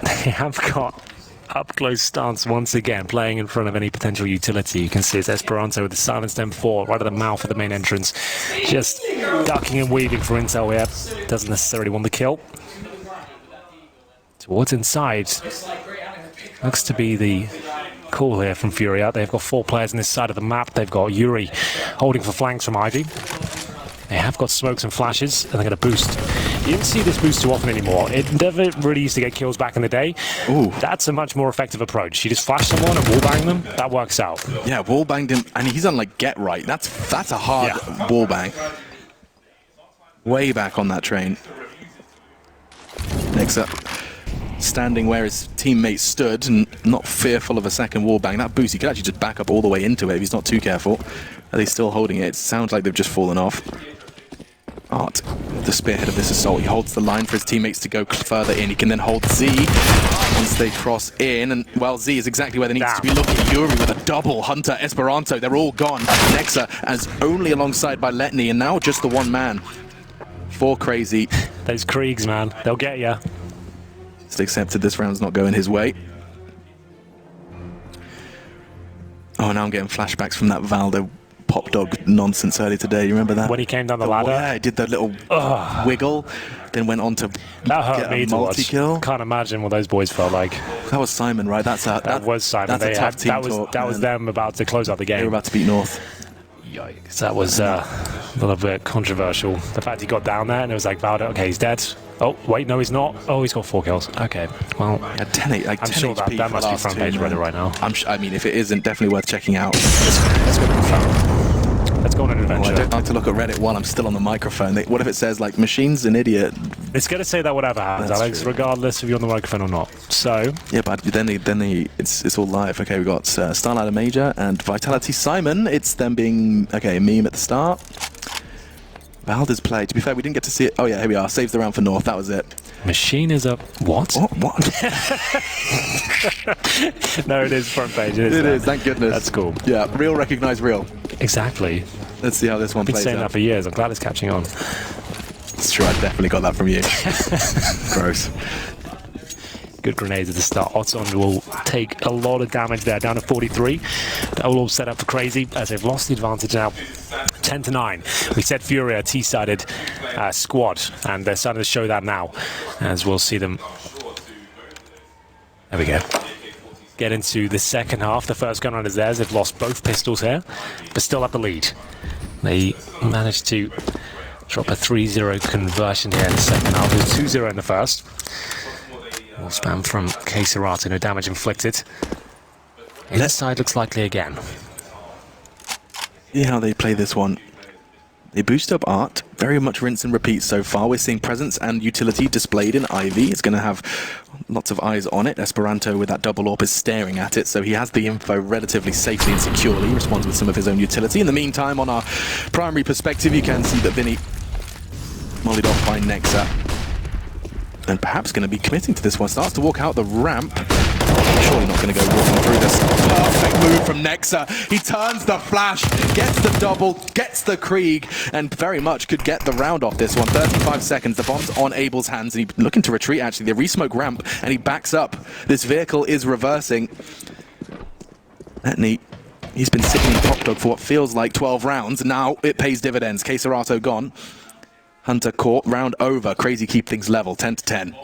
They have got up-close stance once again, playing in front of any potential utility. You can see it's Esperanto with the silenced M4 right at the mouth of the main entrance. Just ducking and weaving for intel here. Doesn't necessarily want the kill. Towards inside. Looks to be the call here from FURIA. They've got 4 players on this side of the map. They've got Yuri holding for flanks from Ivy. They have got smokes and flashes, and they're going to boost. You don't see this boost too often anymore. It never really used to get kills back in the day. Ooh. That's a much more effective approach. You just flash someone and wallbang them. That works out. Yeah, wallbanged him, and he's on like get right. That's a hard wallbang. Way back on that train. Next up, standing where his teammate stood and not fearful of a second wallbang. That boost, he could actually just back up all the way into it if he's not too careful. Are they still holding it? It sounds like they've just fallen off. Art, the spearhead of this assault. He holds the line for his teammates to go further in. He can then hold Z once they cross in. And, well, Z is exactly where they need to be looking. Yuri with a double. Hunter, Esperanto, they're all gone. Nexa as only alongside by Letney, and now just the one man. For Crazy. Those Kriegs, man. They'll get ya. It's accepted this round's not going his way. Oh, now I'm getting flashbacks from that Valdo pop dog nonsense earlier today. You remember that? When he came down the ladder? Yeah, he did the little wiggle, then went on to that hurt get me a multi-kill. Can't imagine what those boys felt like. That was Simon, right? That was Simon. That's a tough team talk, that was them about to close out the game. They were about to beat North. Yikes. That was a little bit controversial. The fact he got down there and it was like, Valdo, okay, he's dead. Oh, wait, no, he's not. Oh, he's got 4 kills. Okay, well, yeah, 10, like I'm 10 sure HP that must be front page Reddit right now. I mean, if it isn't, definitely worth checking out. Let's go to the phone. Let's go on an adventure. I don't like to look at Reddit while I'm still on the microphone. What if it says, like, machine's an idiot? It's going to say that whatever happens, That's Alex, true. Regardless if you're on the microphone or not. So... Yeah, but then it's all live. Okay, we've got Starladder Major and Vitality Simon. It's them being, okay, a meme at the start. Valda's play. To be fair, we didn't get to see it. Oh, yeah, here we are. Saves the round for North. That was it. Machine is up. What? What? No, it is front page. It is, thank goodness. That's cool. Yeah, real recognize real. Exactly. Let's see how this one I've been plays saying out. that for years. I'm glad it's catching on. It's true, I definitely got that from you. Gross. Good grenades at the start. Oton will take a lot of damage there, down to 43. That will all set up for Crazy as they've lost the advantage now. 10-9. We said FURIA a T-sided squad, and they're starting to show that now, as we'll see them. There we go. Get into the second half. The first gun round is theirs. They've lost both pistols here, but still at the lead. They managed to drop a 3-0 conversion here in the second half. It was 2-0 in the first. More spam from CR4ZY, no damage inflicted. Inside looks likely again. See how they play this one. They boost up Art, very much rinse and repeat so far. We're seeing presence and utility displayed in Ivy. It's going to have lots of eyes on it. Esperanto with that double AWP is staring at it, so he has the info relatively safely and securely. He responds with some of his own utility. In the meantime, on our primary perspective, you can see that Vinny mollied off by Nexa. And perhaps going to be committing to this one. Starts to walk out the ramp. Surely not going to go walking through this. Perfect move from Nexa. He turns the flash, gets the double, gets the Krieg, and very much could get the round off this one. 35 seconds. The bomb's on Abel's hands, and he's looking to retreat, actually. They re-smoke ramp, and he backs up. This vehicle is reversing. Etney, he's been sitting in top dog for what feels like 12 rounds. Now it pays dividends. CR4ZY gone. Hunter caught, round over. Crazy keep things level, 10-10.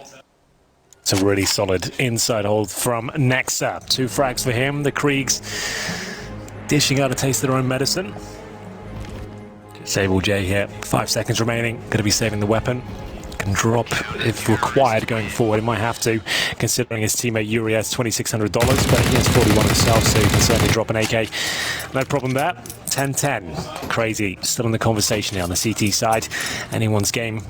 It's a really solid inside hold from Nexa. 2 frags for him. The Kriegs dishing out a taste of their own medicine. Sable J here, 5 seconds remaining. Going to be saving the weapon. Can drop if required going forward. It might have to, considering his teammate Yuri has $2,600, but he has 41 himself, so he can certainly drop an AK. No problem there. 10-10. Crazy. Still in the conversation here on the CT side. Anyone's game.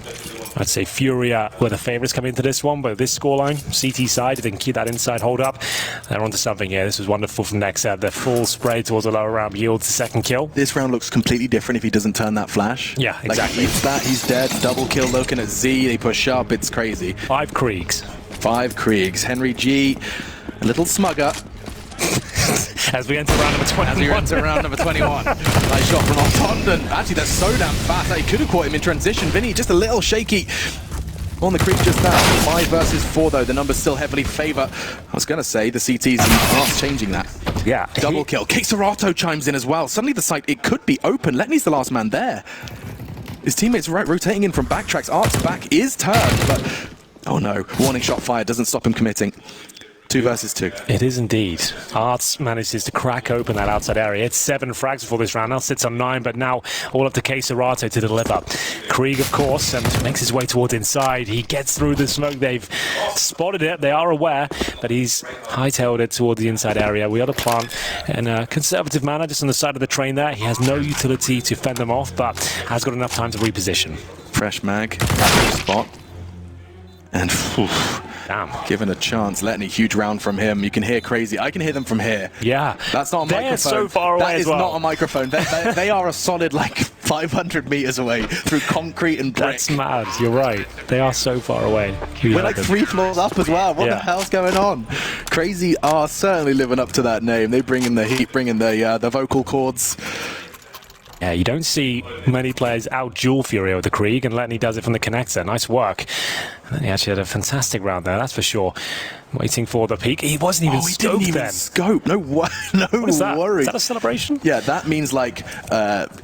I'd say Furia were the favourites coming into this one, but this scoreline, CT side, if they can keep that inside hold up, they're onto something here. This was wonderful from Nexa. The full spray towards the lower round yields the second kill. This round looks completely different if he doesn't turn that flash. Yeah, exactly. Like, that, he's dead. Double kill looking at Z. They push up. It's crazy. 5 Kriegs. 5 Kriegs. Henry G, a little smugger. As we enter round number 21. As we enter round number 21. Nice shot from Ottondon. Actually, they're so damn fast that he could have caught him in transition. Vinny, just a little shaky on the creep just now. 5 versus 4, though. The numbers still heavily favour. I was going to say the CTs aren't changing that. Yeah. Double kill. CR4ZY chimes in as well. Suddenly the site, it could be open. Letney's the last man there. His teammates right rotating in from backtracks. Art's back is turned, but oh no. Warning shot fired. Doesn't stop him committing. 2 versus 2. It is indeed. Arts manages to crack open that outside area. It's 7 frags before this round. Now sits on 9, but now all up to CR4ZY to deliver. Krieg, of course, and makes his way towards inside. He gets through the smoke. They've spotted it. They are aware, but he's hightailed it toward the inside area. We are the plant in a conservative manner, just on the side of the train there. He has no utility to fend them off, but has got enough time to reposition. Fresh mag. Spot. And damn. Given a chance, Letney, huge round from him. You can hear Crazy. I can hear them from here. Yeah. That's not a microphone. They're so far away That as is well. not a microphone. They are a solid, like, 500 meters away through concrete and brick. That's mad. You're right. They are so far away. We're like 3 floors up as well. What the hell's going on? Crazy are certainly living up to that name. They bring in the heat, bring in the vocal cords. Yeah, you don't see many players out-duel Furia with the Krieg, and Letney does it from the connector. Nice work. And he actually had a fantastic round there, that's for sure. Waiting for the peak. He wasn't even scoped then. He didn't even scope. No worries. Is that a celebration? Yeah, that means like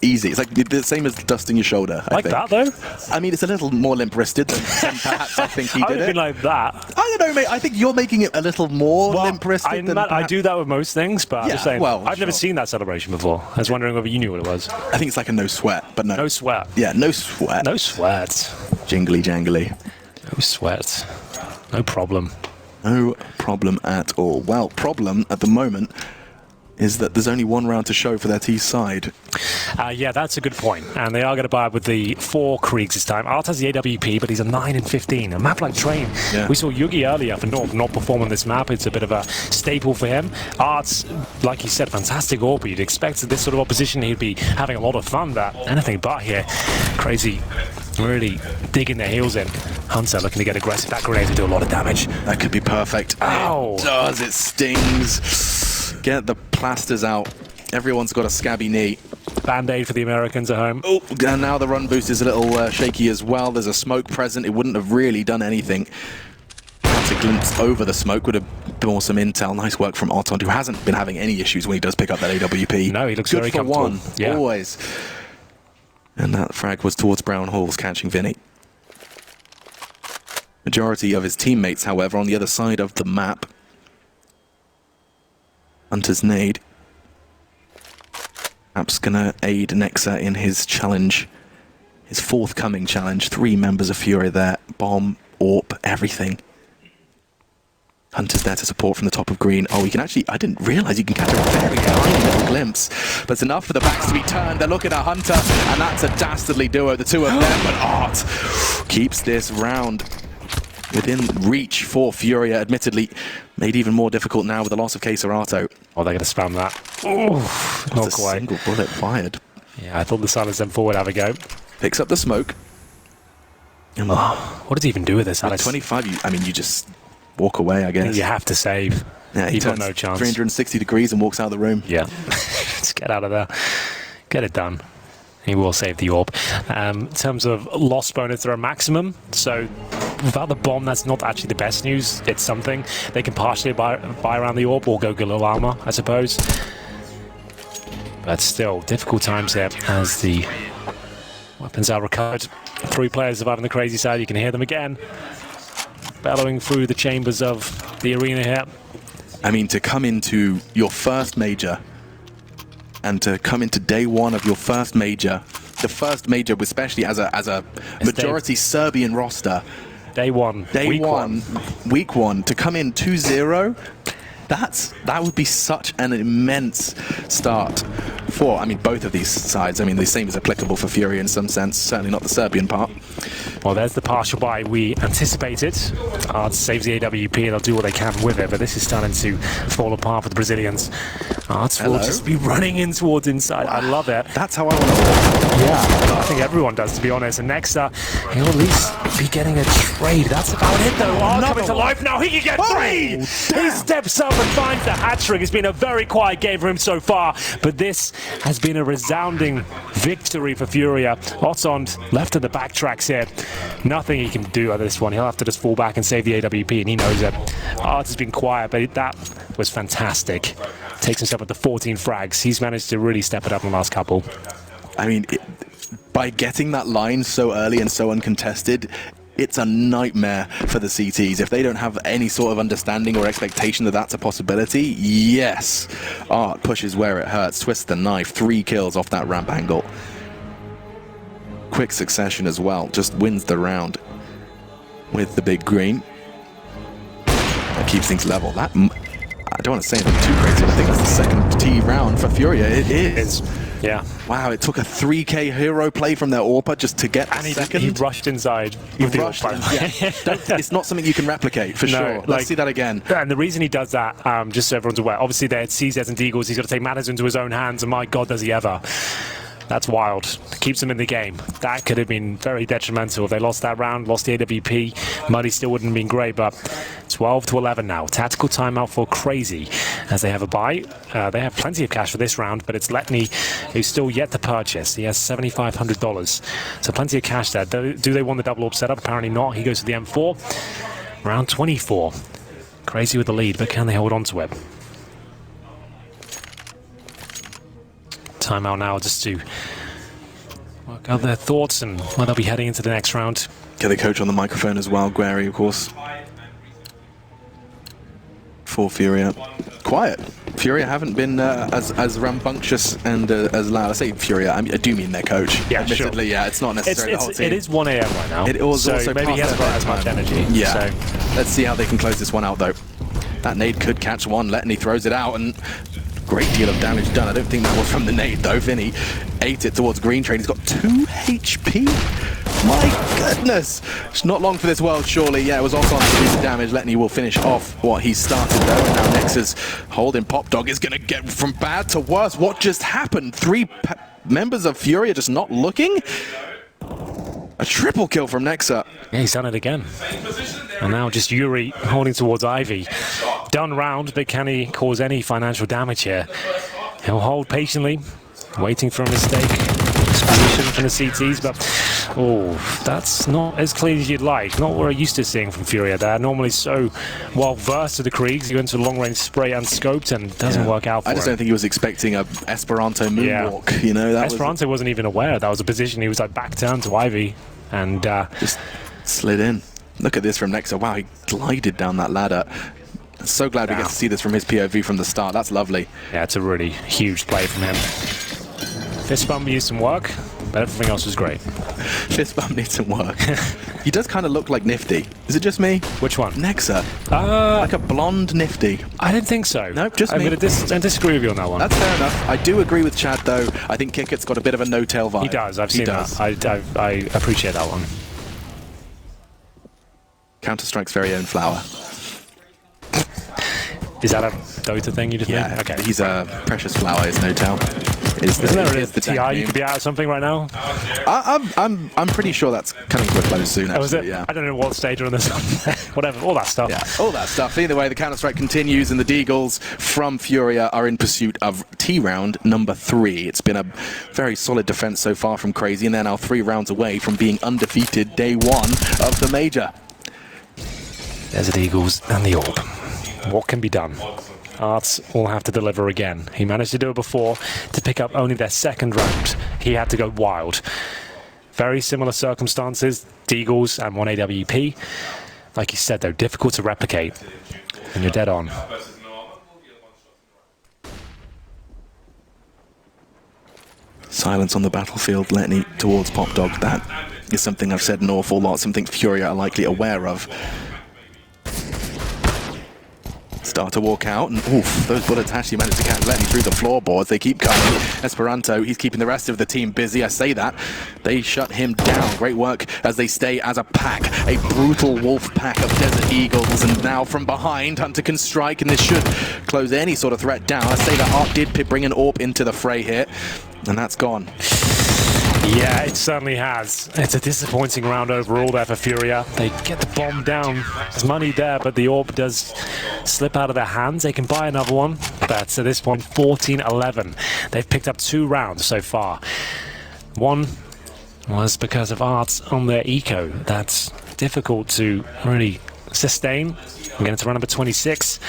easy. It's like the same as dusting your shoulder. I think. That though? I mean, it's a little more limp-wristed than perhaps I think he did I would it. have been like that. I don't know, mate. I think you're making it a little more limp-wristed than I do that with most things, but I'm just saying, well, I've never seen that celebration before. I was wondering whether you knew what it was. I think it's like a no sweat, but no. No sweat. Yeah, no sweat. No sweat. Jingly jangly. No sweat. No problem. No problem at all. Well, problem at the moment is that there's only 1 round to show for their T side. Yeah, that's a good point. And they are going to buy with the 4 Kriegs this time. Art has the AWP, but he's a 9 and 15. A map like Train. Yeah. We saw Yugi earlier for North not perform on this map. It's a bit of a staple for him. Art's, like he said, fantastic AWP. You'd expect that this sort of opposition he'd be having a lot of fun, but anything but here. Crazy. Really digging their heels in. Hunter looking to get aggressive. That grenade will do a lot of damage. That could be perfect. Ow. It does. It stings. Get the plasters out. Everyone's got a scabby knee. Band-aid for the Americans at home. Oh, and now the run boost is a little shaky as well. There's a smoke present. It wouldn't have really done anything. To glimpse over the smoke would have been some intel. Nice work from Ottond, who hasn't been having any issues when he does pick up that AWP. No, he looks good very for comfortable. One, yeah. Always. And that frag was towards Brown Halls, catching Vinny. Majority of his teammates, however, on the other side of the map. Hunter's nade. Perhaps gonna aid Nexa in his challenge. His forthcoming challenge. 3 members of Furia there. Bomb, AWP, everything. Hunter's there to support from the top of green. Oh, we can actually, I didn't realize you can catch a very tiny little glimpse. But it's enough for the backs to be turned. They're looking at Hunter, and that's a dastardly duo, the two of them. But Art keeps this round within reach for Furia, admittedly made even more difficult now with the loss of CR4ZY. Oh, they're going to spam that. Oh, not That's a quite. single bullet fired. Yeah, I thought the Silence M4 would have a go. Picks up the smoke. Oh, what did he even do with this, Alex? 25, I mean, you just walk away, I guess. You have to save. Yeah, he You've got turns no chance. 360 degrees and walks out of the room. Yeah. Just get out of there. Get it done. He will save the orb. In terms of loss bonus, they're a maximum. So without the bomb, that's not actually the best news. It's something. They can partially buy around the orb or go Galil armor, I suppose. But still, difficult times here as the weapons are recovered. 3 players surviving the crazy side. You can hear them again, bellowing through the chambers of the arena here. I mean, to come into your first major and to come into day one of your first major, the first major, especially as a majority Serbian roster. Day one, week one, to come in 2-0, that would be such an immense start for, I mean, both of these sides. I mean, the same is applicable for Furia in some sense, certainly not the Serbian part. Well, there's the partial buy we anticipated. Art saves the AWP and they'll do what they can with it, but this is starting to fall apart for the Brazilians. Art will just be running in towards inside. I love it. That's how I want to walk. Yeah, I think everyone does, to be honest. And Nexa, he'll at least be getting a trade. That's about it, though. Art coming to life now. He can get 3! He steps up and finds the hat-trick. It's been a very quiet game for him so far, but this has been a resounding victory for Furia. Otond left at the backtracks here. Nothing he can do at this one. He'll have to just fall back and save the AWP, and he knows it. Art has been quiet, but that was fantastic. Takes himself up to 14 frags. He's managed to really step it up in the last couple. I mean, by getting that line so early and so uncontested, it's a nightmare for the CTs. If they don't have any sort of understanding or expectation that that's a possibility, yes. Art pushes where it hurts, twists the knife, 3 kills off that ramp angle. Quick succession as well, just wins the round with the big green. That keeps things level. That, I don't want to say anything too crazy, but I think that's the second T round for Furia. It is. Yeah. Wow, it took a 3k hero play from their AWPer just to get a second. He rushed inside. It's not something you can replicate, for sure. Let's see that again. And the reason he does that, just so everyone's aware, obviously they had CZs and Deagles. He's got to take matters into his own hands, and my God, does he ever. That's wild. Keeps him in the game. That could have been very detrimental. If they lost that round, lost the AWP, Muddy still wouldn't have been great, but 12-11 now. Tactical timeout for Crazy as they have a buy. They have plenty of cash for this round, but it's Letney who's still yet to purchase. He has $7,500. So plenty of cash there. Do they want the double orb setup? Apparently not. He goes to the M4. Round 24. Crazy with the lead, but can they hold on to it? Timeout now just to work out their thoughts and where they'll be heading into the next round. Get the coach on the microphone as well, Guerry, of course. For Furia. Quiet. Furia haven't been as rambunctious and as loud. I say Furia, I do mean their coach. Yeah, admittedly, sure. Yeah, it's not necessarily the whole team. It is 1 AM right now. It was so also maybe he hasn't got as much energy. Yeah. So. Let's see how they can close this one out, though. That nade could catch one. Letney throws it out, and great deal of damage done. I don't think that was from the nade, though. Vinny ate it towards Green Train. He's got 2 HP. My goodness. It's not long for this world, surely. Yeah, it was also on the damage. Letney will finish off what he started, though. And now Nexa's holding Pop Dog is going to get from bad to worse. What just happened? 3 members of Furia just not looking? A triple kill from Nexa. Yeah, he's done it again. And now just Yuri holding towards Ivy. Done round, but can he cause any financial damage here? He'll hold patiently, waiting for a mistake. Exposition from the CTs, but oh, that's not as clean as you'd like. Not what we're used to seeing from Furia. They're normally so well versed to the Kriegs. You go into a long-range spray unscoped and it doesn't work out for him. I just don't think he was expecting a Esperanto moonwalk. You know, that Esperanto wasn't even aware that was a position. He was like back turned to Ivy and just slid in. Look at this from Nexa. Wow, he glided down that ladder. So glad we get to see this from his POV from the start. That's lovely. Yeah, it's a really huge play from him. Fist bump used some work. but everything else was great. Fist bump needs some work. He does kind of look like Nifty. Is it just me? Which one? Nexa. Like a blonde Nifty. I didn't think so. Nope, just I'm me. going to disagree with you on that one. That's fair enough. I do agree with Chad, though. I think Kicket's got a bit of a no-tail vibe. He does. I've seen that. I appreciate that one. Counter-Strike's very own Flower. Is that a Dota thing you just made? Okay. He's a Precious Flower, is no-tail. Isn't there a TI you could be out of something right now? I'm pretty sure that's coming to a close soon, actually. Was it? Yeah. I don't know what stage you're on this. Whatever, all that stuff. Yeah, all that stuff. Either way, the Counter-Strike continues, and the Deagles from FURIA are in pursuit of T-round number 3. It's been a very solid defense so far from Crazy, and they're now 3 rounds away from being undefeated day 1 of the Major. There's the Eagles and the Orb. What can be done? Arts will have to deliver again. He managed to do it before to pick up only their 2nd round. He had to go wild. Very similar circumstances, Deagles and 1 AWP. Like you said, though, difficult to replicate. And you're dead on. Silence on the battlefield, Letney towards Pop Dog. That is something I've said an awful lot, something FURIA are likely aware of. Start to walk out, and oof, those bullets actually managed to catch Letney through the floorboards. They keep coming. Esperanto, he's keeping the rest of the team busy. I say that. They shut him down. Great work as they stay as a pack. A brutal wolf pack of Desert Eagles, and now from behind, Hunter can strike, and this should close any sort of threat down. I say that Art did bring an AWP into the fray here, and that's gone. Yeah, it certainly has. It's a disappointing round overall there for FURIA. They get the bomb down. There's money there, but the AWP does slip out of their hands. They can buy another one. But at this point, 14-11. They've picked up 2 rounds so far. One was because of Arts on their eco. That's difficult to really sustain. We're getting to round number 26.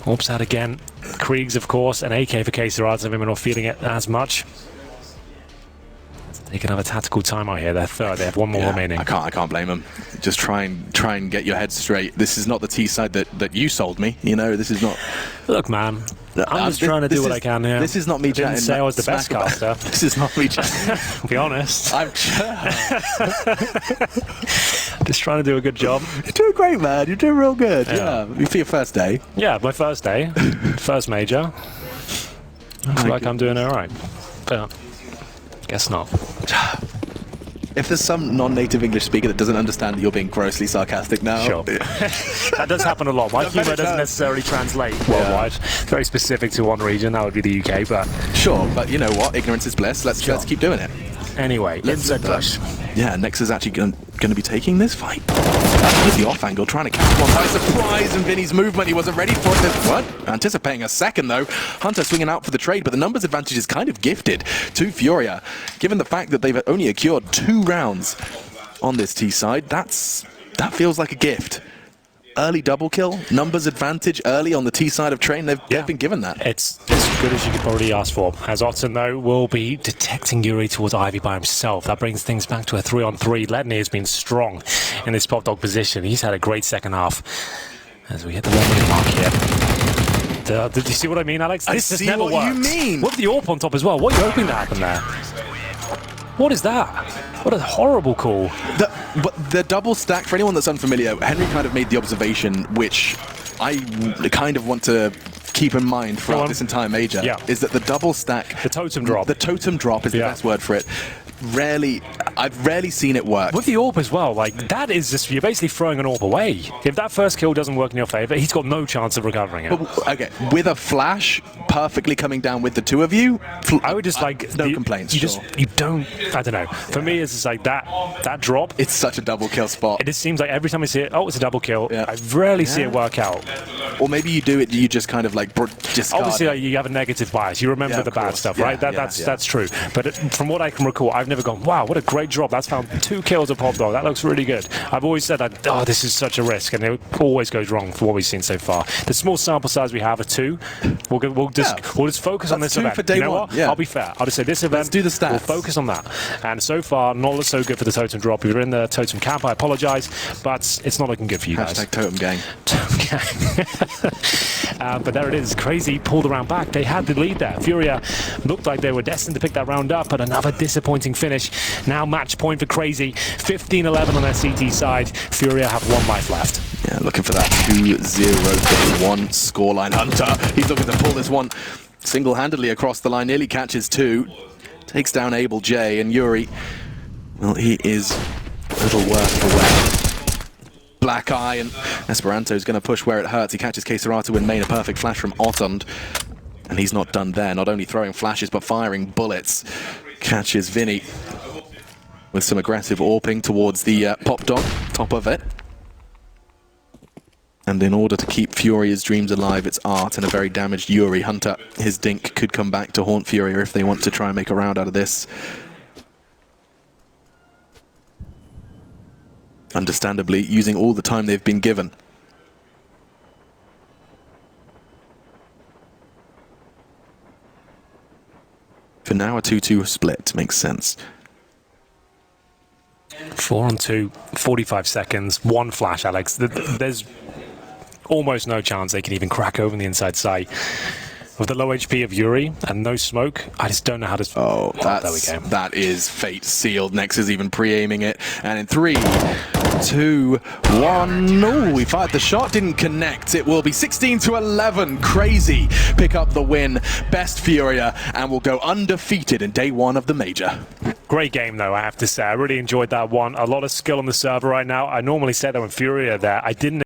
AWP's out again. Kriegs, of course, and AK for KC Arts of him are not feeling it as much. They can have a tactical timeout here. They're 3rd. They have 1 more remaining. I can't blame them. Just try and get your head straight. This is not the T side that you sold me. You know, this is not. Look, man, I'm just trying to do what I can here. This is not me chatting. I didn't say I was the best caster. This is not me chatting. Be honest. I'm just trying to do a good job. You're doing great, man. You're doing real good. Yeah. For your first day. Yeah, my first day, first major. I feel like I'm doing all right, but guess not. If there's some non-native English speaker that doesn't understand that you're being grossly sarcastic now. Sure. That does happen a lot. My humour doesn't necessarily translate worldwide. It's very specific to one region, that would be the UK, but... Sure, but you know what? Ignorance is bliss. Let's keep doing it. Anyway, inside push. Yeah, Nexa's actually going to be taking this fight. With the off angle, trying to catch one by surprise, and Vinny's movement, he wasn't ready for it. What? Anticipating a second, though. Hunter swinging out for the trade, but the numbers advantage is kind of gifted to FURIA. Given the fact that they've only secured 2 rounds on this T side, that feels like a gift. Early double kill, numbers advantage early on the T side of train. They've been given that. It's as good as you could probably ask for. As Otten, though, will be detecting Yuri towards Ivy by himself. That brings things back to a 3-on-3. Letney has been strong in this Pop Dog position. He's had a great second half. As we hit the 1-minute mark here. Did you see what I mean, Alex? I see what you mean. With the AWP on top as well. What are you hoping to happen there? What is that? What a horrible call. But the double stack, for anyone that's unfamiliar, Henry kind of made the observation, which I kind of want to keep in mind throughout this entire major, is that the double stack... The totem drop. The totem drop is the best word for it. I've rarely seen it work. With the AWP as well, like, that is just, you're basically throwing an AWP away. If that first kill doesn't work in your favor, he's got no chance of recovering it. But, okay, with a flash perfectly coming down with the 2 of you, I would just like... No complaints, You don't... I don't know. For me, it's just like that drop... It's such a double kill spot. It just seems like every time I see it, oh, it's a double kill. I rarely see it work out. Or maybe you do it, you just kind of like discard. Obviously, like, you have a negative bias. You remember the bad stuff, right? That's true. But from what I can recall, I've never gone, wow, what a great great drop. That's found 2 kills of Pop Dog. That looks really good. I've always said that, oh, this is such a risk, and it always goes wrong for what we've seen so far. The small sample size we have of 2, we'll just focus on this event. For day you know one. what? Yeah. I'll be fair. I'll just say this event, Let's do the stats. we'll focus on that. And so far, not so good for the totem drop. If you're in the totem camp, I apologize, but it's not looking good for you guys. Hashtag totem gang. But there it is. Crazy pulled the round back. They had the lead there. FURIA looked like they were destined to pick that round up, but another disappointing finish. Now match point for Crazy. 15-11 on their CT side. FURIA have 1 life left. Yeah, looking for that 2-0 1 scoreline. Hunter, he's looking to pull this one single-handedly across the line. Nearly catches 2. Takes down Abel J, and Yuri, well, he is a little worse for wear. Black Eye, and Esperanto's going to push where it hurts. He catches CR4ZY in main, a perfect flash from Otond. And he's not done there, not only throwing flashes, but firing bullets. Catches Vinny with some aggressive AWPing towards the Pop Dog, top of it. And in order to keep FURIA's dreams alive, it's Art and a very damaged Yuri. Hunter, his dink could come back to haunt FURIA if they want to try and make a round out of this. Understandably, using all the time they've been given. For now, a 2-2 split makes sense. 4 on 2, 45 seconds, 1 flash, Alex. There's almost no chance they can even crack open the inside sight. With the low HP of Yuri and no smoke, I just don't know how to... Oh, there we go. That is fate sealed. Nex is even pre-aiming it. And in 3, 2, 1... Oh, he fired the shot, didn't connect. It will be 16-11. Crazy pick up the win. Best FURIA, and will go undefeated in day 1 of the major. Great game, though, I have to say. I really enjoyed that one. A lot of skill on the server right now. I normally say that when FURIA there, I didn't